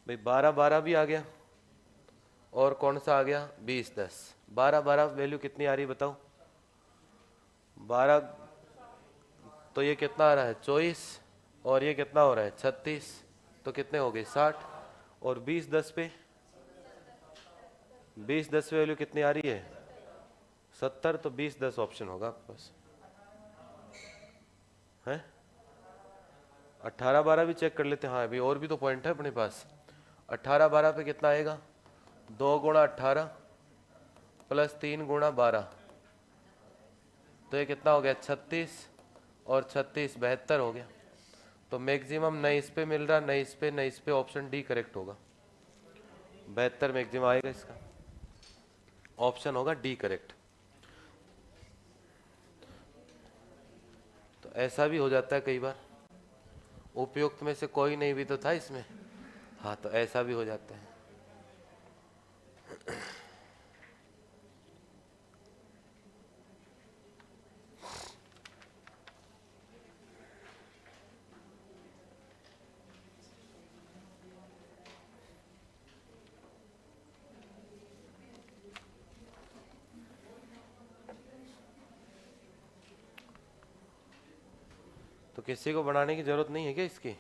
भाई, 12,12 भी आ गया, और कौन सा आ गया 20,10, 12,12 वैल्यू कितनी आ रही बताओ, 12, तो ये कितना आ रहा है 24, और ये कितना हो रहा है 36, तो कितने हो गए 60, और 20,10 पे, 20,10 वैल्यू कितनी आ रही है 70, तो 20,10 ऑप्शन होगा आपके पास है। 18,12 भी चेक कर लेते हैं, हाँ अभी और भी तो पॉइंट है अपने पास। 18,12 पे कितना आएगा, 2 गुणा 18 प्लस 3 गुणा 12, तो ये कितना हो गया 36, और 36 72 हो गया, तो मैक्सिमम न इस पे मिल रहा, न इस पे, न इस पे, ऑप्शन डी करेक्ट होगा, 72 मैक्सिमम आएगा इसका, ऑप्शन होगा डी करेक्ट। तो ऐसा भी हो जाता है कई बार, उपयुक्त में से कोई नहीं भी तो था इसमें, हाँ तो ऐसा भी हो जाता है। तो किसी को बनाने की जरूरत नहीं है क्या इसकी,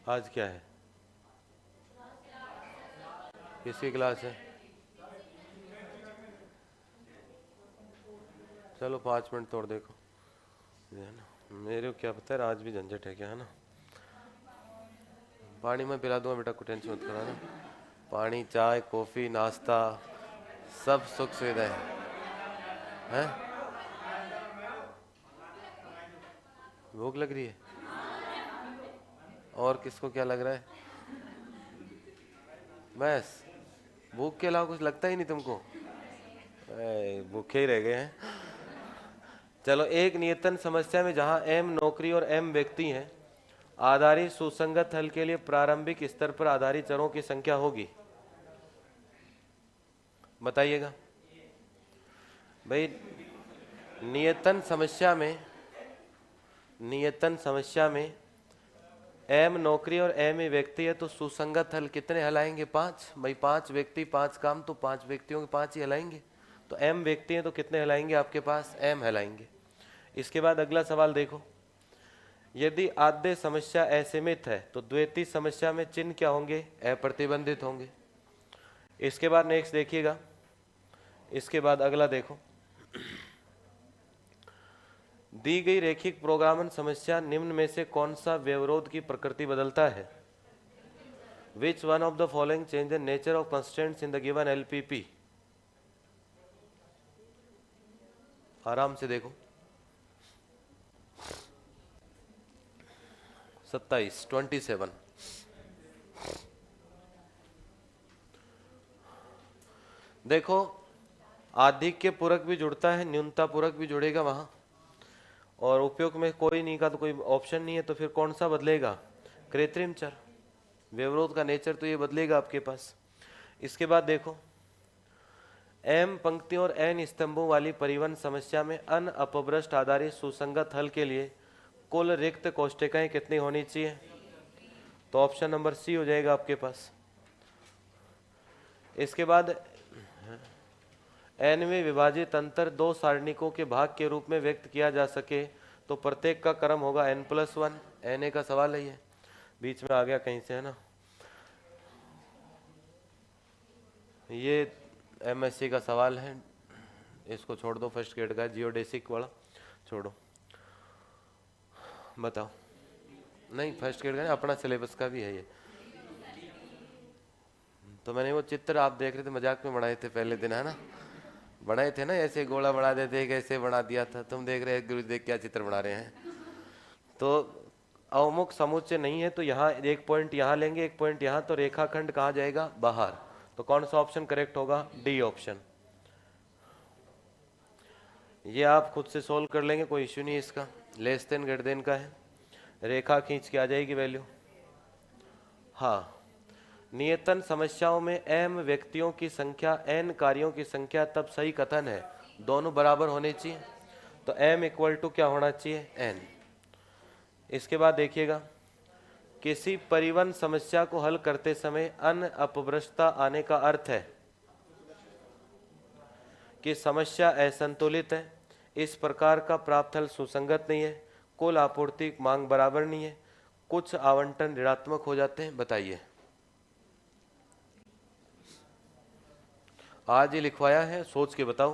आज क्या है, किसकी क्लास है, चलो 5 मिनट तोड़ देखो, है ना, मेरे को क्या पता है आज भी झंझट है क्या, है ना। पानी मैं पिला दूंगा बेटा, को टेंशन मत करो ना, पानी चाय कॉफ़ी नाश्ता सब सुख सुविधाएं हैं। भूख लग रही है, और किसको क्या लग रहा है, बस भूख के अलावा कुछ लगता ही नहीं तुमको, भूखे ही रह गए हैं। चलो, एक नियतन समस्या में जहां m नौकरी और m व्यक्ति हैं, आधारित सुसंगत हल के लिए प्रारंभिक स्तर पर आधारित चरों की संख्या होगी। बताइएगा भाई। नियतन समस्या में m नौकरी और m ही व्यक्ति है, तो सुसंगत हल कितने हल आएंगे? 5। भाई 5 व्यक्ति 5 काम, तो 5 व्यक्तियों के 5 ही हलाएंगे। तो m व्यक्ति हैं तो कितने हलाएंगे आपके पास? m हलाएंगे। इसके बाद अगला सवाल देखो, यदि आद्य समस्या असीमित है तो द्वितीय समस्या में चिन्ह क्या होंगे? अप्रतिबंधित होंगे। इसके बाद नेक्स्ट देखिएगा, इसके बाद अगला देखो, दी गई रैखिक प्रोग्रामन समस्या निम्न में से कौन सा व्यवरोध की प्रकृति बदलता है? Which one of the following change the nature of constraints in the given LPP? आराम से देखो, 27 देखो, आधिक्य पूरक भी जुड़ता है, न्यूनता पूरक भी जुड़ेगा वहां, और उपयोग में कोई नहीं का तो कोई ऑप्शन नहीं है, तो फिर कौन सा बदलेगा? कृत्रिम चर। व्यवरोध का नेचर तो ये बदलेगा आपके पास। इसके बाद देखो, m पंक्तियों और n स्तंभों वाली परिवहन समस्या में अन अपभ्रष्ट आधारित सुसंगत हल के लिए कुल रिक्त कोष्ठिकाएं कितनी होनी चाहिए? तो ऑप्शन नंबर सी हो जाएगा आपके पास। इसके बाद n में विभाजित अंतर दो सारणिकों के भाग के रूप में व्यक्त किया जा सके तो प्रत्येक का क्रम होगा n+1। na का सवाल है, ये बीच में आ गया कहीं से, है ना। ये MSc का सवाल है, इसको छोड़ दो, फर्स्ट ग्रेड का जियोडेसिक वाला छोड़ो। बताओ, नहीं फर्स्ट ग्रेड का नहीं, अपना सिलेबस का भी है ये। तो मैंने वो चित्र आप देख रहे थे, मजाक में बनाए थे पहले दिन, है ना, बनाए थे ना, ऐसे गोला बना देते, कैसे बना दिया था, तुम देख रहे गुरु देख क्या चित्र बना रहे हैं। तो अवमुख समुच्चय नहीं है तो यहाँ एक पॉइंट यहाँ लेंगे, एक पॉइंट यहाँ, तो रेखाखंड कहाँ जाएगा? बाहर। तो कौन सा ऑप्शन करेक्ट होगा? D option. ये आप खुद से सोल्व कर लेंगे, कोई इश्यू नहीं इसका, लेस देन ग्रेटर देन का है, रेखा खींच के आ जाएगी वैल्यू। हाँ, नियतन समस्याओं में m व्यक्तियों की संख्या n कार्यों की संख्या तब सही कथन है, दोनों बराबर होने चाहिए। तो m इक्वल टू क्या होना चाहिए? n। इसके बाद देखिएगा, किसी परिवहन समस्या को हल करते समय अन अपभ्रष्टता आने का अर्थ है कि समस्या असंतुलित है, इस प्रकार का प्राप्त हल सुसंगत नहीं है, कुल आपूर्ति मांग बराबर नहीं है, कुछ आवंटन ऋणात्मक हो जाते हैं। बताइए, आज ही लिखवाया है, सोच के बताओ।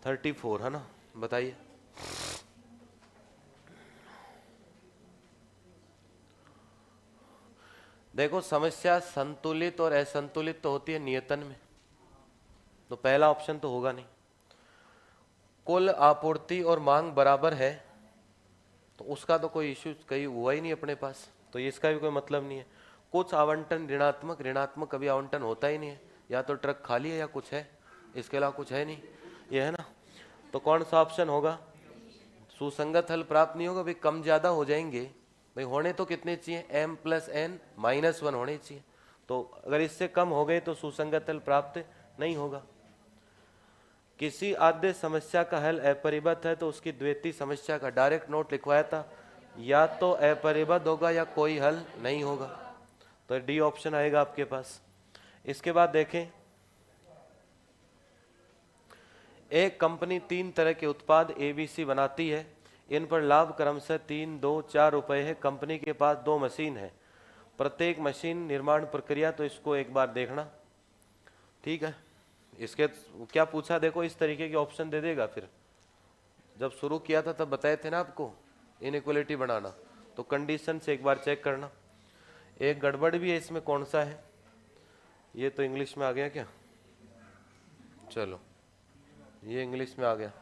34 है ना, बताइए। देखो, समस्या संतुलित और असंतुलित तो होती है नियतन में, तो पहला ऑप्शन तो होगा नहीं। कुल आपूर्ति और मांग बराबर है, तो उसका तो कोई इश्यू कहीं हुआ ही नहीं अपने पास, तो इसका भी कोई मतलब नहीं है। कुछ आवंटन ऋणात्मक, ऋणात्मक कभी आवंटन होता ही नहीं है, या तो ट्रक खाली है या कुछ है, इसके अलावा कुछ है नहीं, ये है ना। तो कौन सा ऑप्शन होगा? सुसंगत हल प्राप्त नहीं होगा भाई, कम ज्यादा हो जाएंगे भाई, होने तो कितने चाहिए? m+n-1 होने चाहिए, तो अगर इससे कम हो गए तो सुसंगत हल प्राप्त नहीं होगा। किसी आद्य समस्या का हल अपरिबद्ध है तो उसकी द्वितीय समस्या का डायरेक्ट नोट लिखवाया था, या तो अपरिबद्ध होगा या कोई हल नहीं होगा, तो डी ऑप्शन आएगा आपके पास। इसके बाद देखें, एक कंपनी 3 तरह के उत्पाद ABC बनाती है, इन पर लाभ क्रमशः 3, 2, 4 रुपए है। कंपनी के पास 2 मशीन है, प्रत्येक मशीन निर्माण प्रक्रिया, तो इसको एक बार देखना, ठीक है। इसके क्या पूछा देखो, इस तरीके के ऑप्शन दे देगा। फिर जब शुरू किया था तब बताए थे ना आपको इनइक्वालिटी बनाना, तो कंडीशन से एक बार चेक करना। एक गड़बड़ भी है इसमें, कौन सा है ये? तो इंग्लिश में आ गया क्या? चलो, ये इंग्लिश में आ गया।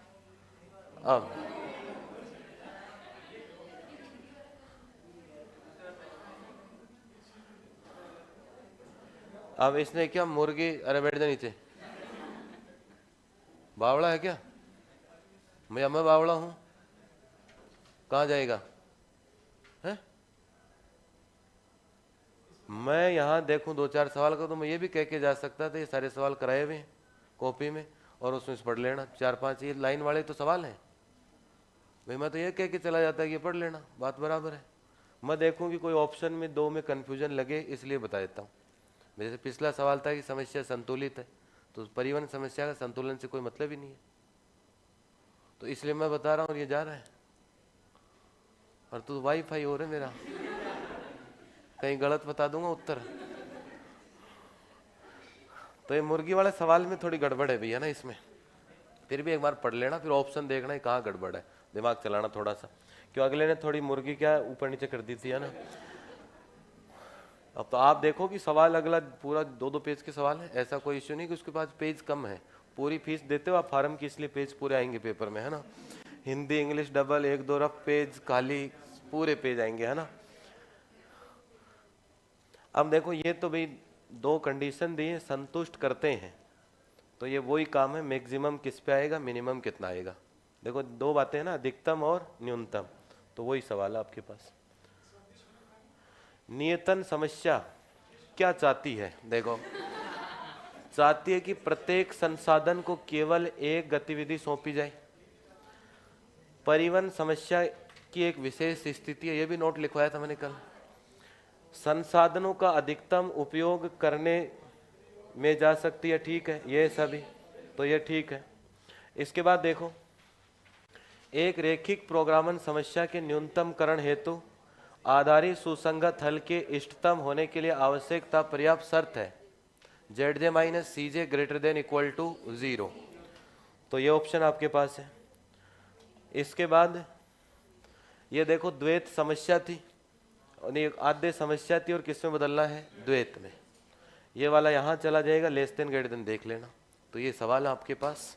अब इसने क्या, मुर्गी, अरे बैठ जा नीचे, बावड़ा है क्या? मैं बावड़ा हूं? कहाँ जाएगा? है? मैं यहाँ देखूं 2-4 सवाल का तो मैं ये भी कह के जा सकता था ये सारे सवाल कराए हुए हैं कॉपी में और उसमें से पढ़ लेना। 4-5 ये लाइन वाले तो सवाल हैं भाई, मैं तो ये कह के चला जाता कि ये पढ़ लेना, बात बराबर है। मैं देखूं कि कोई ऑप्शन में 2 में कन्फ्यूजन लगे इसलिए बता देता हूँ। जैसे पिछला सवाल था कि समस्या संतुलित है, तो परिवहन समस्या का संतुलन से कोई मतलब ही नहीं है, तो इसलिए मैं बता रहा हूँ ये जा रहा है। और तू वाईफाई हो रहा है मेरा, कहीं गलत बता दूंगा उत्तर। तो ये मुर्गी वाले सवाल में थोड़ी गड़बड़ है भैया ना इसमें, फिर भी एक बार पढ़ लेना, फिर ऑप्शन देखना है कहाँ गड़बड़ है, दिमाग चलाना थोड़ा सा, क्यों अगले ने थोड़ी मुर्गी क्या ऊपर नीचे कर दी थी, है ना। अब तो आप देखो कि सवाल अगला पूरा 2-2 पेज के सवाल है, ऐसा कोई इश्यू नहीं कि उसके पास पेज कम है। पूरी फीस देते हो आप फार्म की, इसलिए पेज पूरे आएंगे पेपर में, है ना। Hindi English double 1-2 rough page, खाली पूरे पेज आएंगे, है ना। अब देखो ये तो भाई 2 कंडीशन दी है, संतुष्ट करते हैं, तो ये वही काम है, मैक्सिमम किस पे आएगा, मिनिमम कितना आएगा। देखो 2 बातें हैं ना, अधिकतम और न्यूनतम, तो वही सवाल है आपके पास। नियतन समस्या क्या चाहती है? देखो चाहती है कि प्रत्येक संसाधन को केवल एक गतिविधि सौंपी जाए। परिवहन समस्या की एक विशेष स्थिति है, यह भी नोट लिखवाया था मैंने कल, संसाधनों का अधिकतम उपयोग करने में जा सकती है, ठीक है, ये सभी तो ये ठीक है। इसके बाद देखो, एक रेखिक प्रोग्रामन समस्या के न्यूनतमकरण हेतु आधारित सुसंगत हल के इष्टतम होने के लिए आवश्यकता पर्याप्त शर्त है Zj minus Cj greater than equal to 0, तो ये ऑप्शन आपके पास है। इसके बाद ये देखो द्वैत समस्या थी, आद्य समस्या थी, और किस में बदलना है, द्वैत में। ये वाला यहाँ चला जाएगा, लेस देन ग्रेटर देन देख लेना। तो ये सवाल है आपके पास,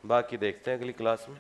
बाकी देखते हैं अगली क्लास में।